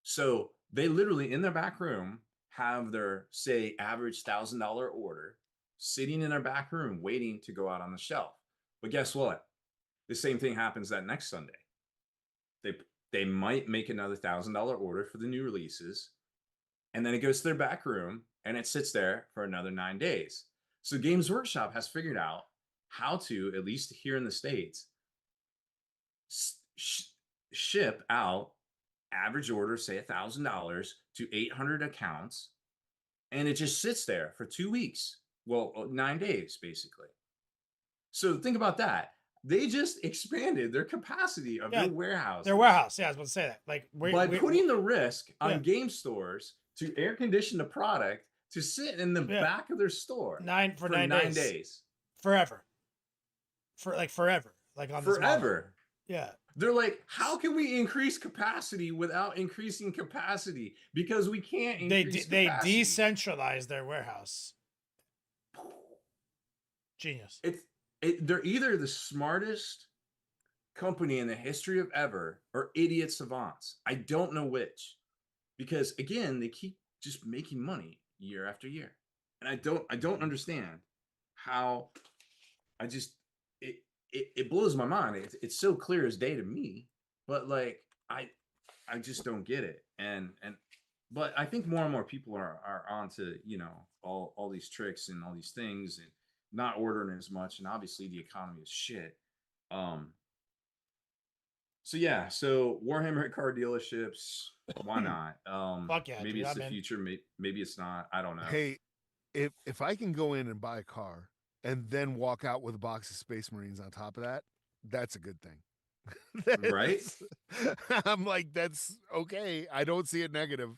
So they literally in their back room have their, say, average $1,000 order sitting in their back room waiting to go out on the shelf. But guess what? The same thing happens that next Sunday. They might make another $1,000 order for the new releases, and then it goes to their back room and it sits there for another 9 days. So Games Workshop has figured out how to, at least here in the States, ship out average order, say $1,000 to 800 accounts, and it just sits there for 2 weeks. Well, 9 days, basically. So think about that. They just expanded their capacity of their warehouse. Their warehouse, yeah, I was about to say that. Like by putting the risk on game stores to air condition the product to sit in the back of their store for 9 days. Forever. Like on forever. Yeah. They're like, how can we increase capacity without increasing capacity? Because we can't increase They capacity. decentralized their warehouse. Genius. They're either the smartest company in the history of ever or idiot savants. I don't know which. Because again, they keep just making money year after year. And I don't understand how it blows my mind. It's so clear as day to me, but like I just don't get it. But I think more and more people are onto, all these tricks and all these things and not ordering as much. And obviously the economy is shit. So yeah, so Warhammer at car dealerships, why not? Fuck yeah, Maybe dude, it's I'm the in. future, maybe it's not. I don't know. Hey, if I can go in and buy a car and then walk out with a box of Space Marines on top of that, that's a good thing. Right? I'm like, that's okay. I don't see it negative.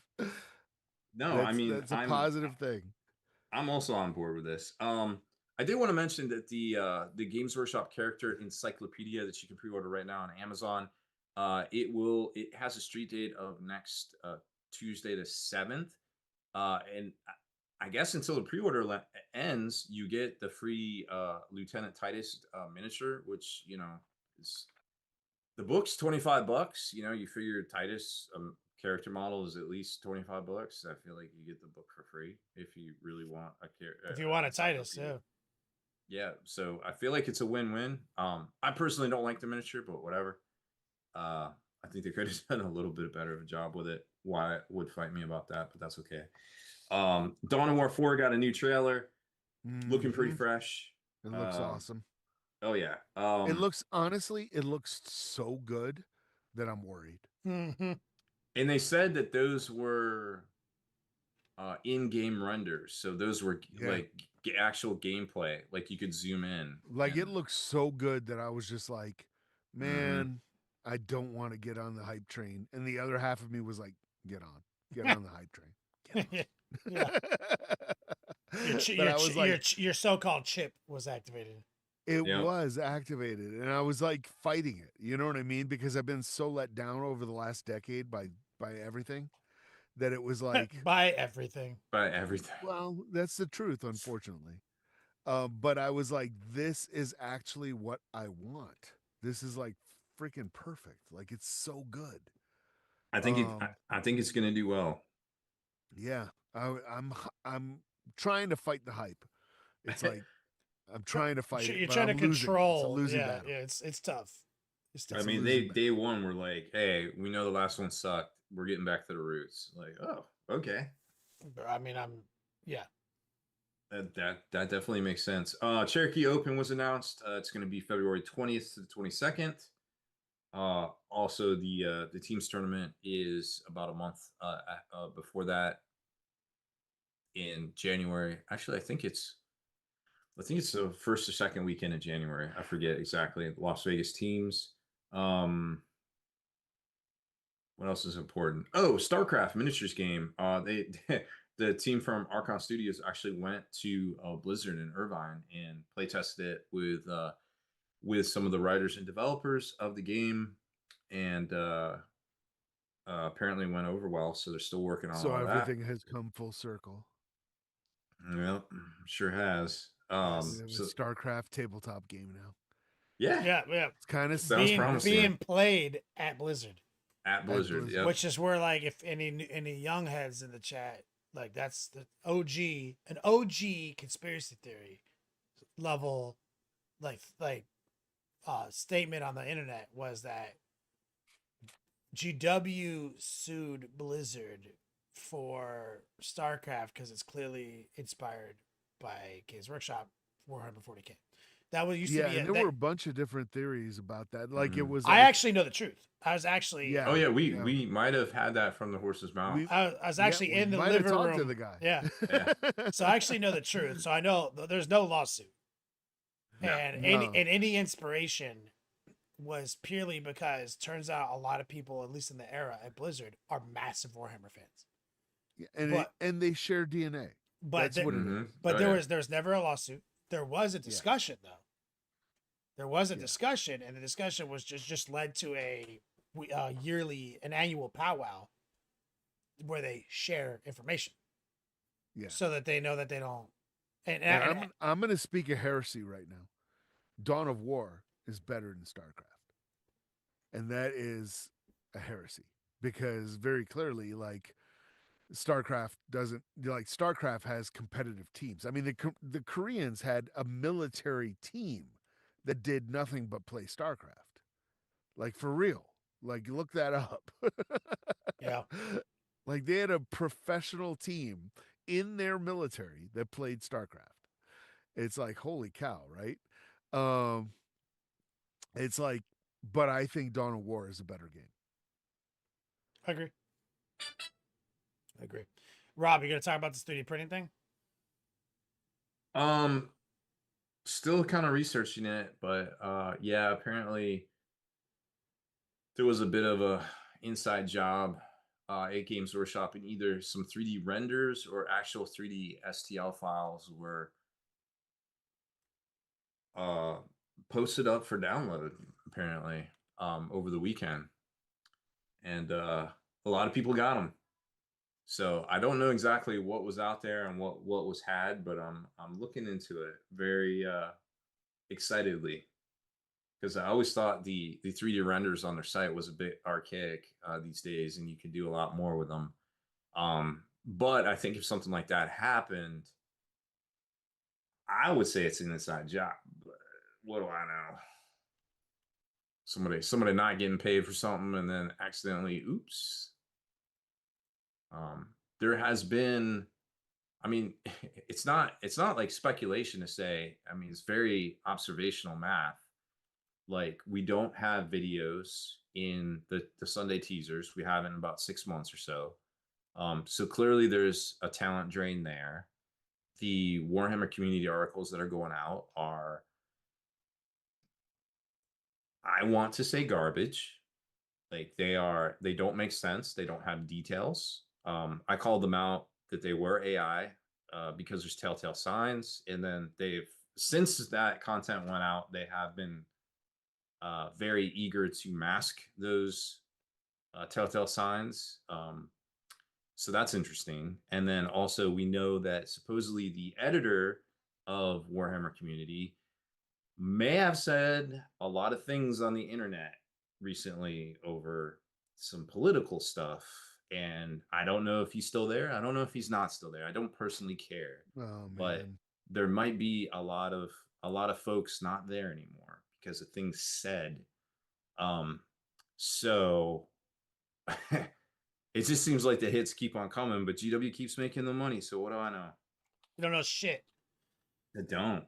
No, I mean that's a positive thing. I'm also on board with this. I did want to mention that the Games Workshop character encyclopedia that you can pre-order right now on Amazon, it has a street date of next Tuesday the 7th. And I guess until the pre-order ends, you get the free Lieutenant Titus miniature, which is the book's $25. You figure Titus character model is at least $25. I feel like you get the book for free if you really want a character. If you want a Titus, yeah. Yeah, so I feel like it's a win-win. I personally don't like the miniature, but whatever. I think they could have done a little bit better of a job with it. Wyatt would fight me about that, but that's okay. Dawn of War 4 got a new trailer, looking pretty fresh. It looks awesome. Oh yeah. It looks so good that I'm worried. Mm-hmm. And they said that those were in-game renders, so those were like actual gameplay, like you could zoom in. Like it looks so good that I was just like, man, I don't want to get on the hype train. And the other half of me was like, get on the hype train. Get on. Your so-called chip was activated. It was activated, and I was like fighting it. You know what I mean? Because I've been so let down over the last decade by everything that it was like by everything. Well, that's the truth, unfortunately. But I was like, this is actually what I want. This is like freaking perfect. Like it's so good. I think it's gonna do well. Yeah, I'm trying to fight the hype. It's like I'm trying to fight it. You're but trying I'm to control. losing battle. Yeah, it's tough. It's tough. I mean, day one were like, hey, we know the last one sucked. We're getting back to the roots. Like, oh, okay. I mean, That definitely makes sense. Cherokee Open was announced. It's going to be February 20th to the 22nd. Also, the teams tournament is about a month before that in January. Actually, I think it's the first or second weekend in January. I forget exactly. Las Vegas teams. What else is important? Oh, StarCraft miniatures game. The team from Archon Studios actually went to Blizzard in Irvine and play tested it with some of the writers and developers of the game, and apparently went over well. So they're still working on all that. So everything has come full circle. Well, sure has. So StarCraft tabletop game now. Yeah. It's kind of sounds promising. Being played at Blizzard. At Blizzard, yeah. Which is where, like, if any young heads in the chat, like, that's the an OG conspiracy theory level, like statement on the internet was that GW sued Blizzard for StarCraft because it's clearly inspired by Games Workshop Warhammer 40K. That was used to be. And there were a bunch of different theories about that. Like it was. I actually know the truth. I was actually. Yeah. Oh yeah, we might have had that from the horse's mouth. I was actually in the living room. To the guy. Yeah. So I actually know the truth. So I know there's no lawsuit, and any inspiration was purely because turns out a lot of people, at least in the era at Blizzard, are massive Warhammer fans. Yeah, and they share DNA. But that's what it is. But there was never a lawsuit. There was a discussion though. there was a Yeah. discussion, and the discussion was just led to an annual powwow where they share information Yeah. so that they know that they don't. And I'm going to speak a heresy right now. Dawn of War is better than StarCraft. And that is a heresy because very clearly, like, StarCraft doesn't, like, StarCraft has competitive teams. I mean, the Koreans had a military team that did nothing but play StarCraft. Like, for real. Like, look that up. Yeah. Like, they had a professional team in their military that played StarCraft. It's like, holy cow, right? It's like, but I think Dawn of War is a better game. I agree. Rob, you gonna talk about this 3D printing thing? Still kind of researching it, but yeah, apparently there was a bit of a inside job. 8 Games Workshop, and either some 3D renders or actual 3D STL files were posted up for download apparently over the weekend, and a lot of people got them. So I don't know exactly what was out there and what was had, but I'm looking into it very excitedly, because I always thought the 3D renders on their site was a bit archaic these days, and you can do a lot more with them. But I think if something like that happened, I would say it's an inside job. But what do I know? Somebody not getting paid for something and then accidentally, oops. There has been, I mean, it's not like speculation to say, I mean, it's very observational math. Like, we don't have videos in the Sunday teasers. We have in about 6 months or so. So clearly there's a talent drain there. The Warhammer community articles that are going out are, I want to say, garbage. Like, they don't make sense. They don't have details. I called them out that they were AI because there's telltale signs. And then since that content went out, they have been very eager to mask those telltale signs. So that's interesting. And then also we know that supposedly the editor of Warhammer Community may have said a lot of things on the internet recently over some political stuff. And I don't know if he's still there. I don't know if he's not still there. I don't personally care. Oh, but man. there might be a lot of folks not there anymore because of things said. So it just seems like the hits keep on coming, but GW keeps making the money. So what do I know? You don't know shit. I don't.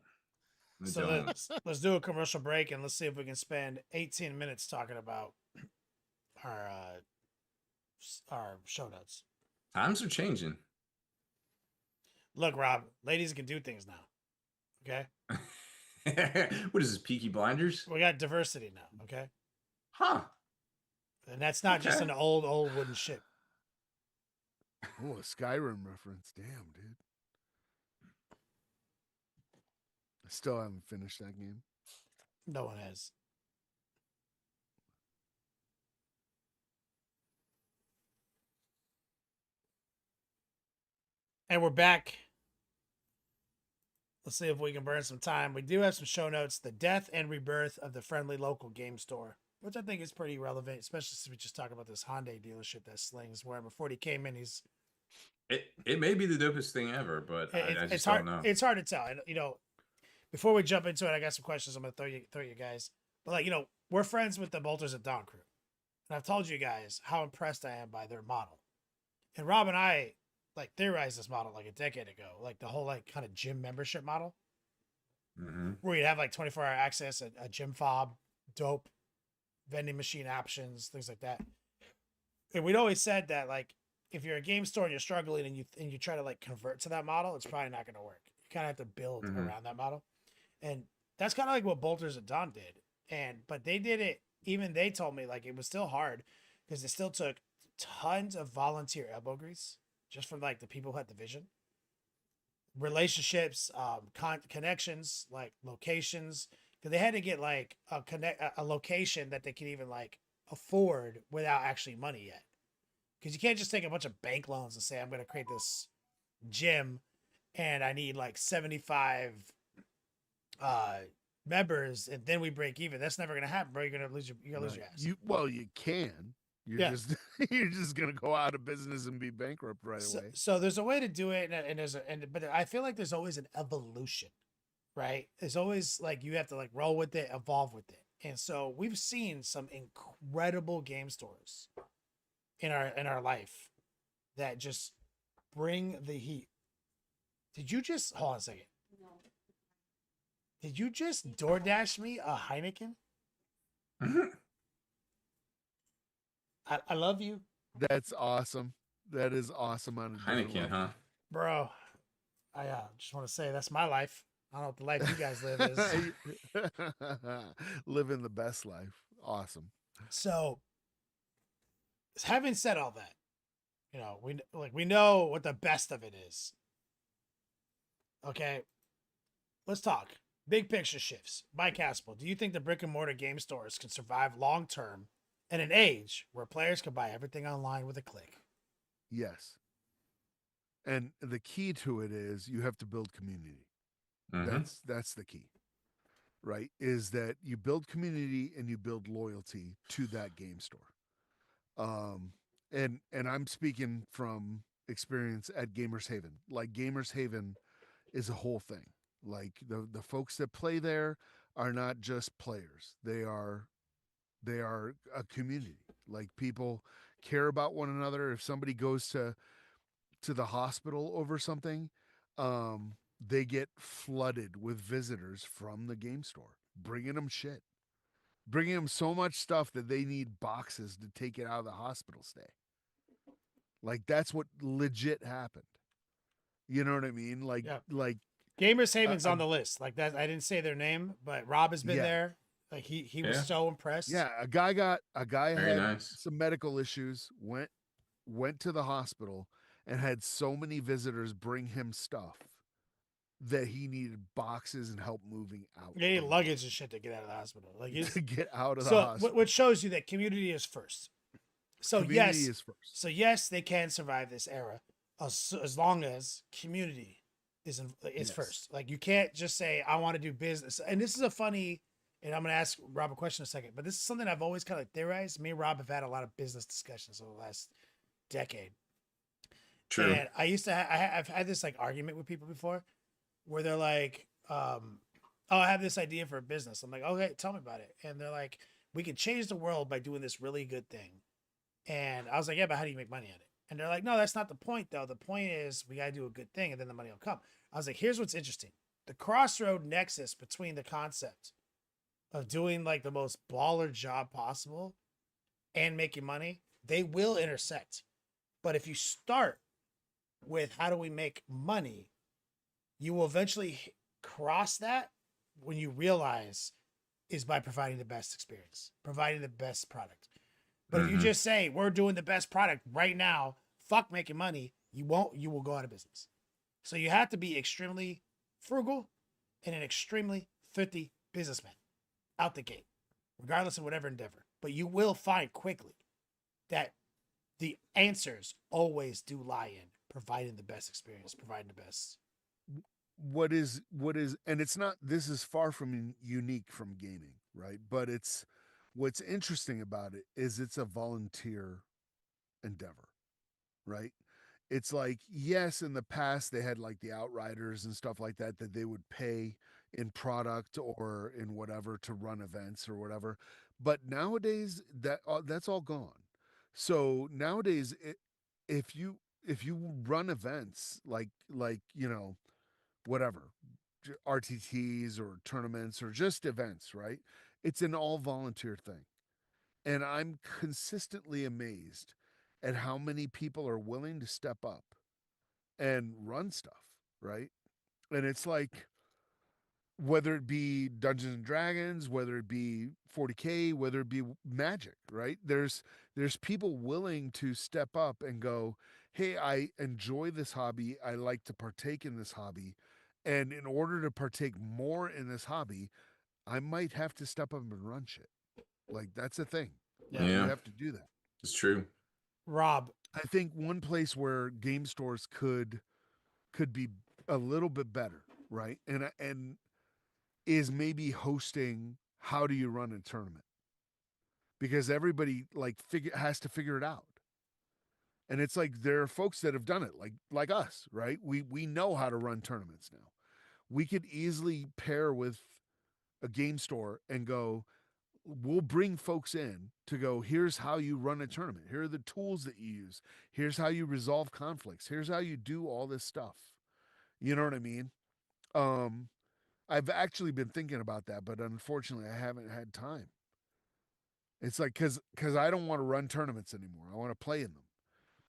So let's do a commercial break and let's see if we can spend 18 minutes talking about our show notes. Times are changing. Look, Rob, ladies can do things now. Okay. What is this, Peaky Blinders? We got diversity now. Okay. Huh. And that's not just Okay. an old wooden ship. Oh, a Skyrim reference. Damn, dude. I still haven't finished that game. No one has. And we're back. Let's see if we can burn some time. We do have some show notes. The death and rebirth of the friendly local game store, which I think is pretty relevant, especially since we just talked about this Hyundai dealership that slings where before he came in, It may be the dopest thing ever, but I just don't know. It's hard to tell. And, before we jump into it, I got some questions I'm going to throw you guys. But, we're friends with the Bolters at Dawn crew. And I've told you guys how impressed I am by their model. And Rob and I, theorized this model a decade ago. The whole, kind of gym membership model. Mm-hmm. Where you'd have, 24-hour access, a gym fob, dope, vending machine options, things like that. And we'd always said that, if you're a game store and you're struggling and you try to, convert to that model, it's probably not going to work. You kind of have to build around that model. And that's kind of what Bolters at Dawn did. But they did it, even they told me it was still hard because it still took tons of volunteer elbow grease just from the people who had the vision, relationships, connections, locations, because they had to get like a location that they can even like afford without actually money yet. Because you can't just take a bunch of bank loans and say I'm going to create this gym and I need like 75 members and then we break even. That's never going to happen, bro. You're going to lose your ass. You can. You're just you're just gonna go out of business and be bankrupt right away. So there's a way to do it, but I feel like there's always an evolution, right? There's always like you have to like roll with it, evolve with it, and so we've seen some incredible game stores in our life that just bring the heat. Did you just hold on a second? No. Did you just DoorDash me a Heineken? I love you. That's awesome. That is awesome on a different Heineken, level. huh? Bro, I just want to say that's my life. I don't know what the life you guys live is. Living the best life. Awesome. So, having said all that, we know what the best of it is. Okay, let's talk big picture shifts. Mike Haspel, do you think the brick and mortar game stores can survive long term in an age where players can buy everything online with a click? Yes. And the key to it is you have to build community. Mhm. That's the key. Right? Is that you build community and you build loyalty to that game store. And I'm speaking from experience at Gamers Haven. Like Gamers Haven is a whole thing. Like the folks that play there are not just players. They are a community. Like people care about one another. If somebody goes to the hospital over something, they get flooded with visitors from the game store, bringing them shit, bringing them so much stuff that they need boxes to take it out of the hospital stay. Like that's what legit happened. You know what I mean? Like, Yeah. like Gamers Haven's on the list. Like that, I didn't say their name, but Rob has been Yeah. there. Like he was Yeah. so impressed. yeah, a guy Very had nice. some medical issues, went to the hospital and had so many visitors bring him stuff that he needed boxes and help moving out. He needed of luggage and shit to get out of the hospital. Like to get out of the so, hospital. what shows you that community is first. So Community yes, is first. so yes, they can survive this era as long as community is Yes. first. Like you can't just say I want to do business. And this is a funny. And I'm gonna ask Rob a question in a second, but this is something I've always kind of theorized. Me and Rob have had a lot of business discussions over the last decade. True. And I used to, I've had this like argument with people before, where they're like, "Oh, I have this idea for a business." I'm like, "Okay, tell me about it." And they're like, "We could change the world by doing this really good thing." And I was like, "Yeah, but how do you make money at it?" And they're like, "No, that's not the point, though. The point is we gotta do a good thing, and then the money will come." I was like, "Here's what's interesting: the crossroad nexus between the concept of doing like the most baller job possible and making money, they will intersect. But if you start with how do we make money, you will eventually cross that when you realize is by providing the best experience, providing the best product. But if you just say we're doing the best product right now, fuck making money, you will go out of business. So you have to be extremely frugal and an extremely thrifty businessman out the gate, regardless of whatever endeavor. But you will find quickly that the answers always do lie in providing the best experience, providing the best. What is, and it's not, this is far from unique from gaming, right? But it's, what's interesting about it is it's a volunteer endeavor, right? It's like, yes, in the past they had like the Outriders and stuff like that they would pay in product or in whatever to run events or whatever. But nowadays that's all gone. So nowadays, if you run events like whatever, RTTs or tournaments or just events, right? It's an all volunteer thing. And I'm consistently amazed at how many people are willing to step up and run stuff, right? And it's like, whether it be Dungeons and Dragons, whether it be 40K, whether it be Magic, right? There's people willing to step up and go, "Hey, I enjoy this hobby. I like to partake in this hobby. And in order to partake more in this hobby, I might have to step up and run shit. Like that's a thing. Yeah. Like, Yeah. you have to do that. It's true. Rob, I think one place where game stores could be a little bit better, right? And is maybe hosting how do you run a tournament? Because everybody like has to figure it out. And it's like there are folks that have done it like us, right? We know how to run tournaments now. We could easily pair with a game store and go, we'll bring folks in to go, here's how you run a tournament. Here are the tools that you use. Here's how you resolve conflicts. Here's how you do all this stuff. You know what I mean? I've actually been thinking about that, but unfortunately I haven't had time. It's like cause I don't want to run tournaments anymore. I want to play in them.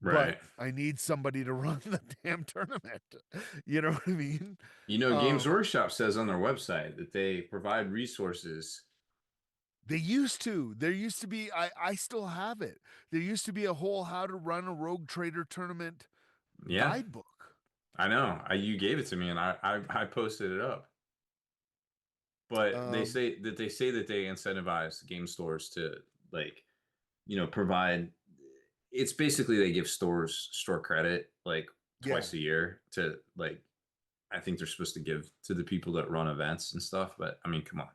Right. But I need somebody to run the damn tournament. You know what I mean? You know, Games Workshop says on their website that they provide resources. They used to. There used to be, I still have it. There used to be a whole how to run a Rogue Trader tournament guidebook. I know. You gave it to me and I posted it up. But they say that they incentivize game stores to like, you know, provide. It's basically they give stores store credit like twice a year to like. I think they're supposed to give to the people that run events and stuff. But I mean, come on.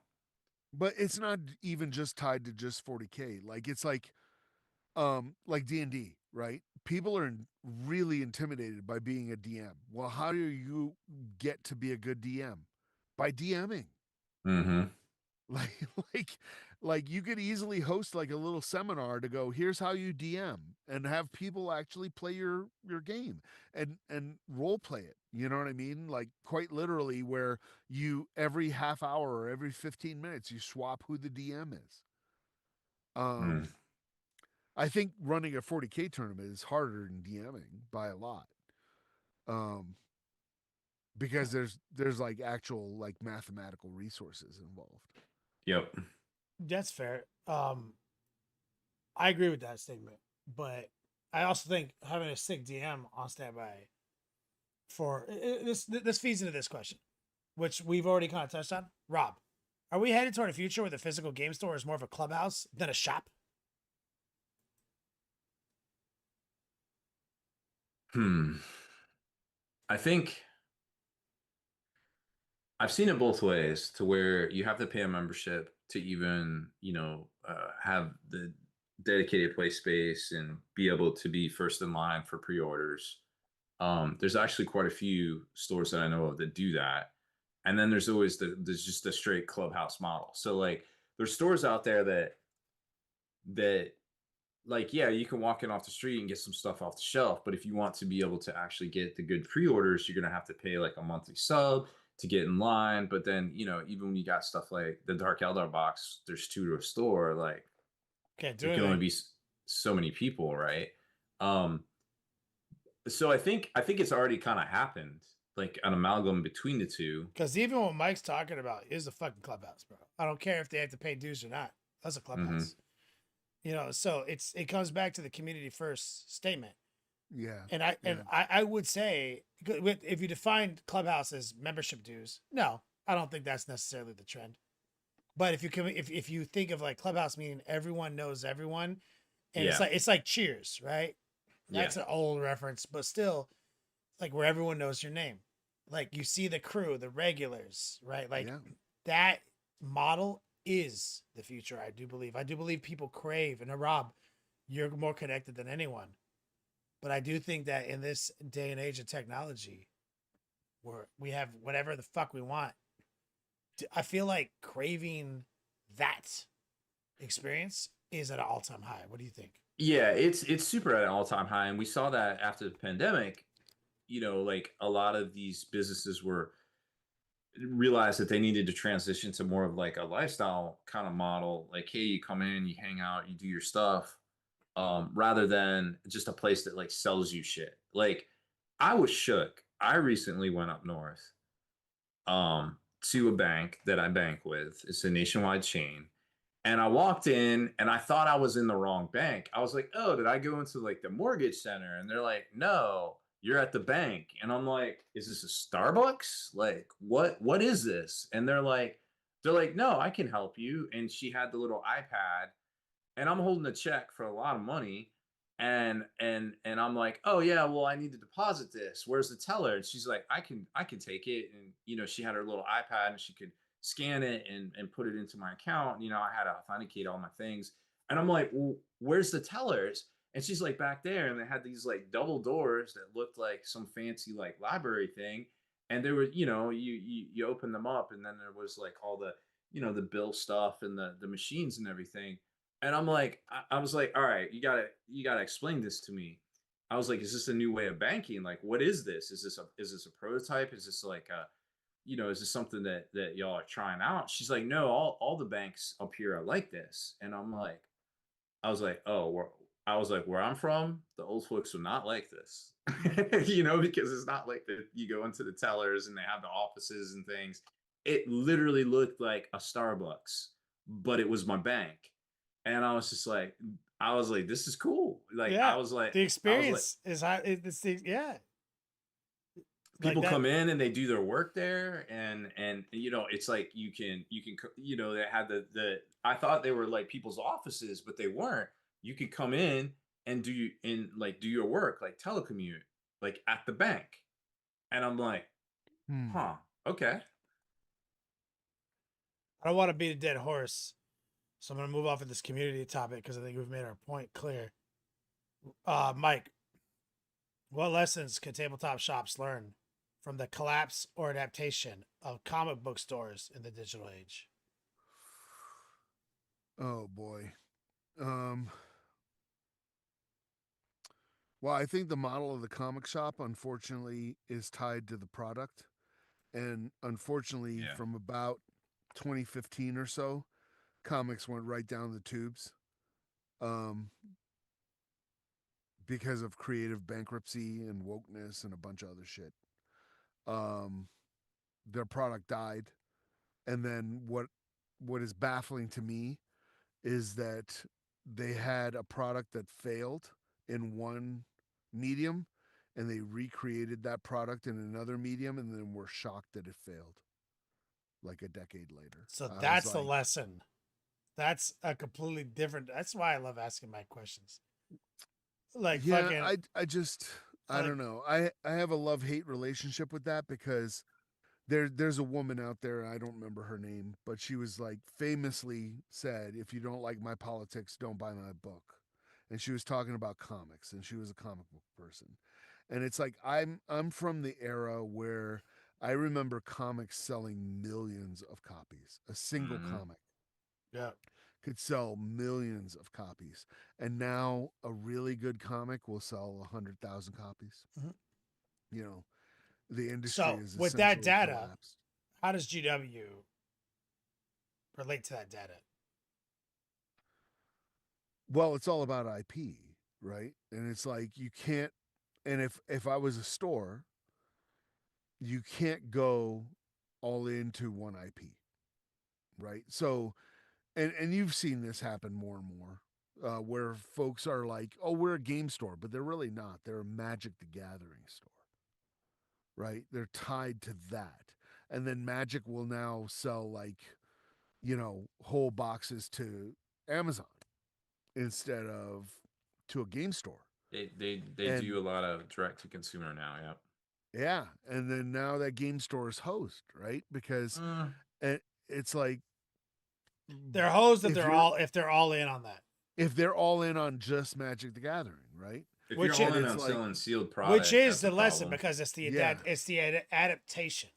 But it's not even just tied to just 40K. Like it's like D&D, right? People are really intimidated by being a DM. Well, how do you get to be a good DM? By DMing. Mm-hmm. Like you could easily host like a little seminar to go, here's how you DM, and have people actually play your game and role play it. You know what I mean? Like quite literally where you every half hour or every 15 minutes you swap who the DM is. I think running a 40K tournament is harder than DMing by a lot. Because there's like actual like mathematical resources involved. Yep. that's fair. I agree with that statement, but I also think having a sick DM on standby for this feeds into this question, which we've already kind of touched on. Rob, are we headed toward a future where the physical game store is more of a clubhouse than a shop? I think I've seen it both ways to where you have to pay a membership to even, you know, have the dedicated play space and be able to be first in line for pre-orders. There's actually quite a few stores that I know of that do that. And then there's always there's just a straight clubhouse model. So like there's stores out there that like, yeah, you can walk in off the street and get some stuff off the shelf. But if you want to be able to actually get the good pre-orders, you're going to have to pay like a monthly sub to get in line. But then, you know, even when you got stuff like the Dark Eldar box, there's 2 to a store, like Can't do it it. can only be so many people, right? So I think it's already kind of happened, like an amalgam between the two. Because even what Mike's talking about is a fucking clubhouse, bro. I don't care if they have to pay dues or not. That's a clubhouse. You know, so it comes back to the community first statement. Yeah. And I would say if you define clubhouse as membership dues, no, I don't think that's necessarily the trend. But if you think of like clubhouse meaning everyone knows everyone, and it's like Cheers, right? That's an old reference, but still, like where everyone knows your name, like you see the crew, the regulars, right? Like that model is the future. I do believe people crave, and Rob, you're more connected than anyone. But I do think that in this day and age of technology, where we have whatever the fuck we want, I feel like craving that experience is at an all-time high. What do you think? Yeah, it's super at an all-time high. And we saw that after the pandemic, you know, like a lot of these businesses realized that they needed to transition to more of like a lifestyle kind of model. Like, hey, you come in, you hang out, you do your stuff, rather than just a place that like sells you shit. Like I was shook. I recently went up north to a bank that I bank with. It's a nationwide chain. And I walked in and I thought I was in the wrong bank. I was like, oh, did I go into like the mortgage center? And they're like, no, you're at the bank. And I'm like, is this a Starbucks? Like, what is this? And they're like, They're like, no, I can help you. And she had the little iPad, and I'm holding a check for a lot of money. And I'm like, oh yeah, well, I need to deposit this. Where's the teller? And she's like, I can take it. And she had her little iPad and she could scan it and put it into my account. I had to authenticate all my things. And I'm like, well, where's the tellers? And she's like, back there. And they had these like double doors that looked like some fancy like library thing. And there were, you open them up, and then there was like all the, the bill stuff and the machines and everything. And I'm like, I was like, all right, you gotta explain this to me. I was like, is this a new way of banking? Like, what is this? Is this a prototype? Is this like a, is this something that y'all are trying out? She's like, no, all the banks up here are like this. And I was like, oh, where I'm from, the old folks are not like this, because it's not like that. You go into the tellers and they have the offices and things. It literally looked like a Starbucks, but it was my bank. And I was like, this is cool. Like, Yeah, I was like, the experience is high. It's the, yeah. People Like that. come in and they do their work there, and it's like you can they had the I thought they were like people's offices, but they weren't. You could come in and do your work, like telecommute, like at the bank. And I'm like, huh, okay. I don't want to beat a dead horse, so I'm going to move off of this community topic because I think we've made our point clear. Mike, what lessons can tabletop shops learn from the collapse or adaptation of comic book stores in the digital age? Oh boy. Well, I think the model of the comic shop, unfortunately, is tied to the product. And unfortunately, Yeah. from about 2015 or so, comics went right down the tubes because of creative bankruptcy and wokeness and a bunch of other shit. Their product died. And then what is baffling to me is that they had a product that failed in one medium, and they recreated that product in another medium, and then were shocked that it failed like a decade later. So that's the lesson. That's a completely different. That's why I love asking my questions. Like, yeah, fucking, I don't know. I have a love-hate relationship with that because there's a woman out there, I don't remember her name, but she was like famously said, if you don't like my politics, don't buy my book. And she was talking about comics, and she was a comic book person. And it's like I'm from the era where I remember comics selling millions of copies. A single comic yeah, could sell millions of copies. And now a really good comic will sell 100,000 copies. Mhm. The industry So is with that essentially data, collapsed. how does GW relate to that data? Well, it's all about IP, right? And it's like you can't. And if I was a store, you can't go all into one IP, right? So, and you've seen this happen more and more, where folks are like, "Oh, we're a game store," but they're really not. They're a Magic the Gathering store, right? They're tied to that, and then Magic will now sell like, whole boxes to Amazon instead of to a game store. They And do a lot of direct to consumer now. Yep. yeah, and then now that game store is host, right? Because it's like They're hoes that if they're all in on that. if they're all in on just Magic the Gathering, right? If Which you're all in is on like- selling sealed product, Which is that's the a lesson problem. because it's the Yeah. it's the adaptation.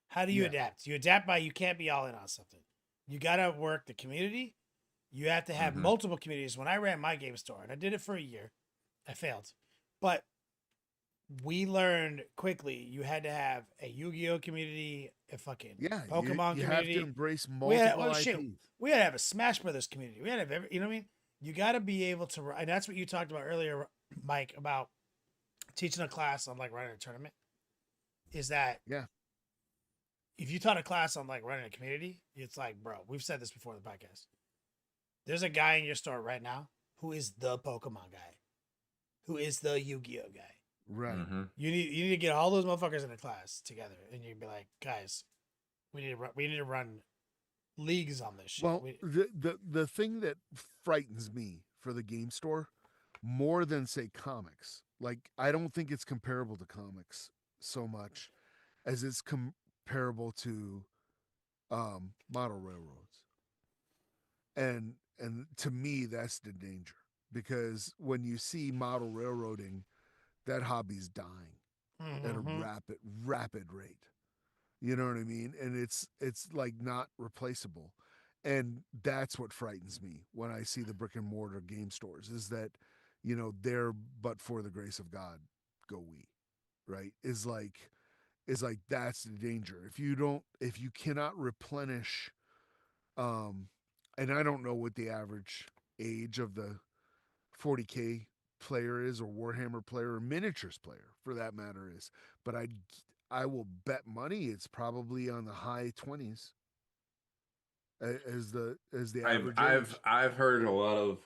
How do you Yeah. adapt? You adapt by you can't be all in on something. You gotta work the community. You have to have Mhm. multiple communities. When I ran my game store, and I did it for a year, I failed. But we learned quickly you had to have a Yu-Gi-Oh community, a fucking Yeah, Pokemon you community. have to embrace multiple we had, IPs. we had to have a Smash Brothers community. We had to have every, you know what I mean? You got to be able to, and that's what you talked about earlier, Mike, about teaching a class on like running a tournament. Is that Yeah. if you taught a class on like running a community, it's like, bro, we've said this before in the podcast. There's a guy in your store right now who is the Pokemon guy, who is the Yu-Gi-Oh guy. Right. Mhm. You need to get all those motherfuckers in a class together, and you'd be like, guys, we need to run leagues on this shit. Well, the thing that frightens me for the game store more than say comics, like I don't think it's comparable to comics so much as it's comparable to model railroads. And to me that's the danger, because when you see model railroading, that hobby's dying at a Mhm. rapid rate. You know what I mean? And it's like not replaceable. And that's what frightens me when I see the brick and mortar game stores, is that, you know, they're but for the grace of God go we, right? Is like that's the danger. If you cannot replenish, and I don't know what the average age of the 40K player is, or Warhammer player, or miniatures player for that matter is, but I will bet money it's probably on the high 20s as the average age. I've heard a lot of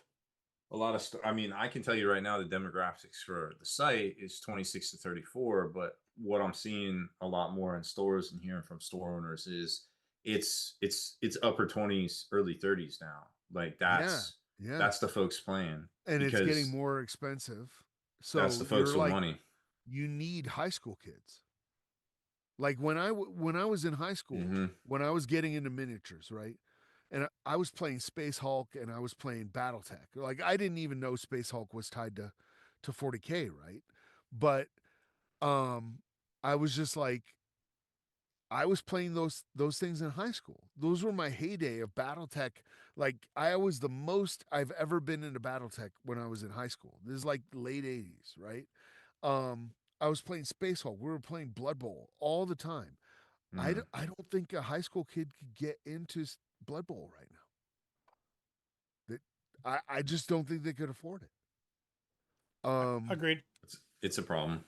I mean, I can tell you right now the demographics for the site is 26 to 34, but what I'm seeing a lot more in stores and hearing from store owners is it's upper 20s, early 30s now. Like Yeah. that's the folks playing, And it's getting because more expensive. that's So the folks you're with like, money. you need high school kids. Like when I was in high school, Hmm. when I was getting into miniatures, right? And I was playing Space Hulk and I was playing BattleTech. Like I didn't even know Space Hulk was tied to 40K, right? But um I was just like, I was playing those things in high school. Those were my heyday of BattleTech. Like I was the most I've ever been into BattleTech when I was in high school. This is like late 80s, right? Um I was playing Space Hulk. We were playing Blood Bowl all the time. Mm. I don't think a high school kid could get into Blood Bowl right now. I just don't think they could afford it. Agreed. It's a problem.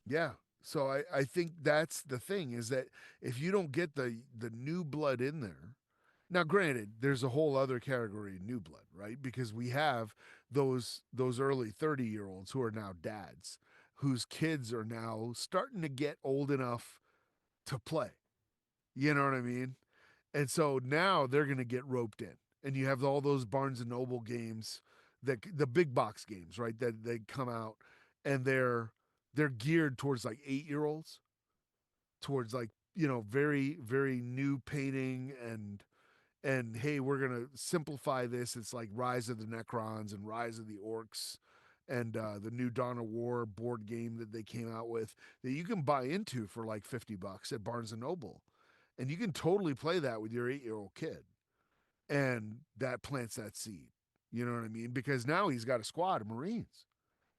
Yeah. So I think that's the thing, is that if you don't get the new blood in there, now granted, there's a whole other category of new blood, right? Because we have those early 30-year-olds who are now dads, whose kids are now starting to get old enough to play. You know what I mean? And so now they're going to get roped in. And you have all those Barnes and Noble games, the big box games, right? That they come out and they're geared towards like 8-year-olds, towards like, you know, very very new painting, and hey, we're going to simplify this. It's like Rise of the Necrons and Rise of the Orcs, and the new Dawn of War board game that they came out with, that you can buy into for like $50 at Barnes and Noble, and you can totally play that with your 8-year-old kid, and that plants that seed. You know what I mean? Because now he's got a squad of Marines,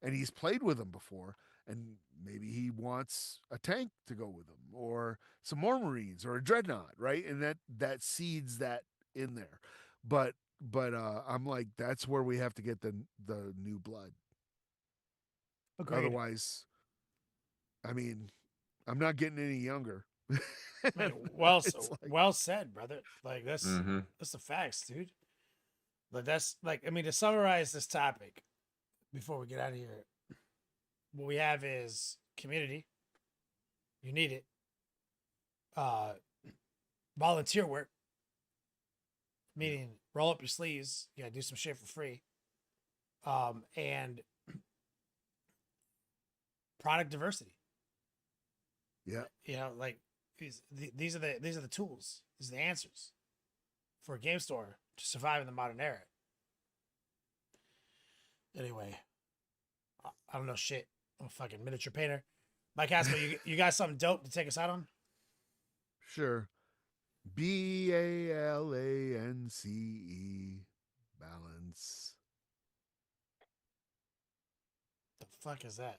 and he's played with them before, and maybe he wants a tank to go with him, or some more Marines, or a dreadnought, right? And that seeds that in there. But I'm like, that's where we have to get the new blood. Agreed. Otherwise, I mean, I'm not getting any younger. Man, It's like, well said, brother. Like Hmm. that's the facts, dude. Like that's like, I mean, to summarize this topic before we get out of here, what we have is community. You need it. Uh, volunteer work, meaning roll up your sleeves. You gotta do some shit for free. And product diversity. yeah. You know, like these are the tools. These are the answers for a game store to survive in the modern era. Anyway, I don't know shit. I'm a fucking miniature painter. Mike Haskell, you got something dope to take us out on? Sure. BALANCE, balance. The fuck is that?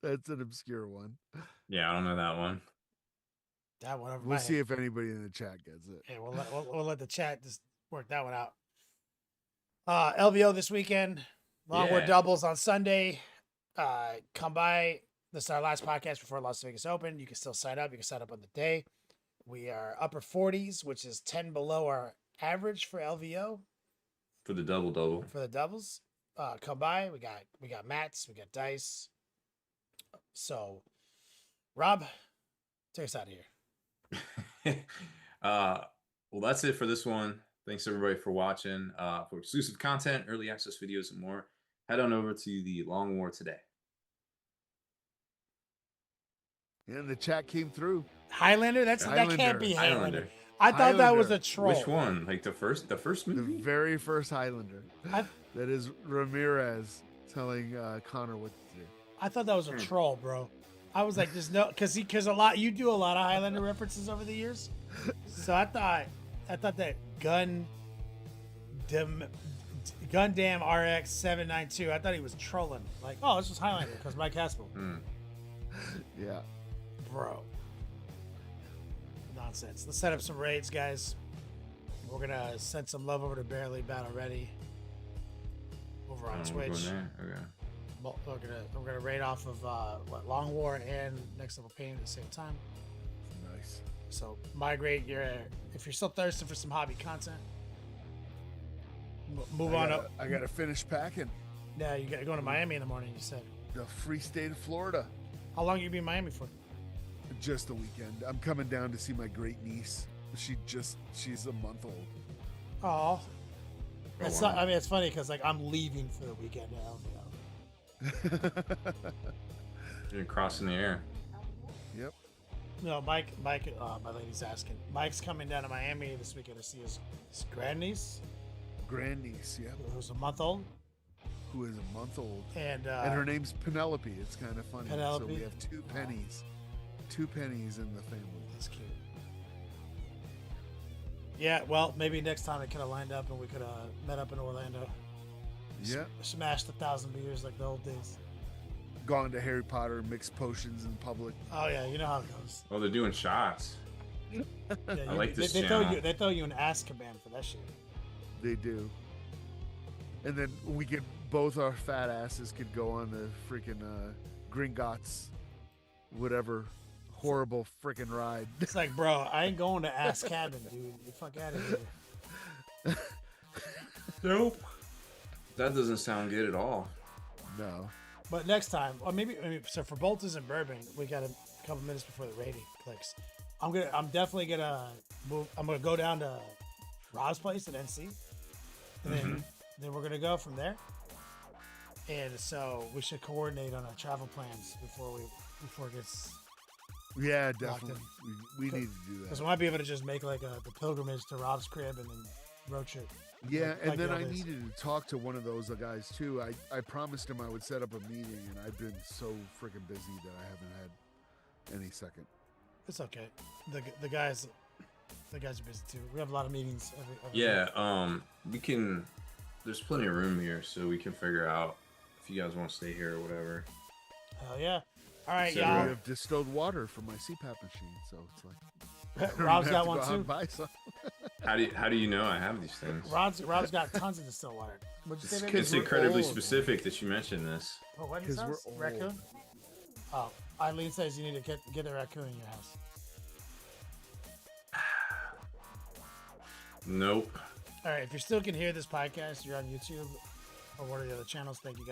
That's an obscure one. Yeah, I don't know that one. That one over my We'll see head. if anybody in the chat gets it. Yeah, we'll let the chat just work that one out. LVO this weekend. Longboard Yeah. doubles on Sunday. Come by. This is our last podcast before Las Vegas Open. You can still sign up. You can sign up on the day. We are upper 40s, which is 10 below our average for LVO For the double. for the doubles. Come by. We got mats. We got dice. So, Rob, take us out of here. Well, that's it for this one. Thanks everybody for watching. For exclusive content, early access videos, and more, head on over to the Long War today. And the chat came through. Highlander? That can't Highlander. be Highlander. Highlander. I thought that was a Highlander. troll. Which one? Like the first The movie? very first Highlander. I- That is Ramirez telling Connor what to do. I thought that was a troll, bro. I was like, there's no, because you do a lot of Highlander references over the years. So I thought that Gundam RX 792. I thought he was trolling. Like, oh, this was Highlander because Mike Haspel. Yeah. Bro. Nonsense. Let's set up some raids, guys. We're gonna send some love over to Barely Battle Ready over on We're going Twitch. there? Okay. Well, we're gonna raid off of Long War and Next Level Pain at the same time. Nice. So migrate if you're still thirsty for some hobby content. Move on up. I gotta finish packing. Yeah, you gotta go to Miami in the morning. You said. The free state of Florida. How long you be in Miami for? Just a weekend. I'm coming down to see my great niece. She's a month old. Oh, it's wow. not, I mean, it's funny because like I'm leaving for the weekend now. You're crossing the air. Yep. No, Mike. My lady's asking. Mike's coming down to Miami this weekend to see his grandniece, Grandniece, yep. who's a month old, Who is a month old. and And her name's Penelope. It's kind of funny. Penelope? So we have two pennies. Two pennies in the family. that's cute. Yeah, well, maybe next time it could have lined up and we could have met up in Orlando. Yeah. Smashed 1,000 beers like the old days. Gone to Harry Potter, mixed potions in public. Oh yeah, you know how it goes. Oh, they're doing shots. Yeah, I like this they channel. they throw you in Azkaban for that shit. They do. And then we could, both our fat asses could go on the freaking Gringotts, whatever, horrible freaking ride. It's like, bro, I ain't going to Azkaban, dude. You fuck out of here. Nope. That doesn't sound good at all. No. But next time, or maybe so for Bolters and Bourbon, we got a couple minutes before the rating clicks. I'm definitely gonna move. I'm gonna go down to Rob's place at NC, and then we're gonna go from there. And so we should coordinate on our travel plans before it gets. Yeah, definitely. We need to do Because that. we might be able to just make like the pilgrimage to Rob's crib and then road trip. Yeah, like and then the I others. needed to talk to one of those guys too. I promised him I would set up a meeting, and I've been so freaking busy that I haven't had any second. It's okay. The guys are busy too. We have a lot of meetings every Yeah, we can. There's plenty of room here, so we can figure out if you guys want to stay here or whatever. Hell yeah. All right, So We y'all. have distilled water from my CPAP machine, so it's like Rob's have got to one go out too. and buy some. How do you know I have these things? Rob's got tons of distilled water. What'd you say, baby? It's we're incredibly old. specific that you mentioned this. Oh, what is 'Cause we're this? old. Raccoon? Oh, Eileen says you need to get a raccoon in your house. Nope. All right, if you still can hear this podcast, you're on YouTube or one of the other channels. Thank you guys.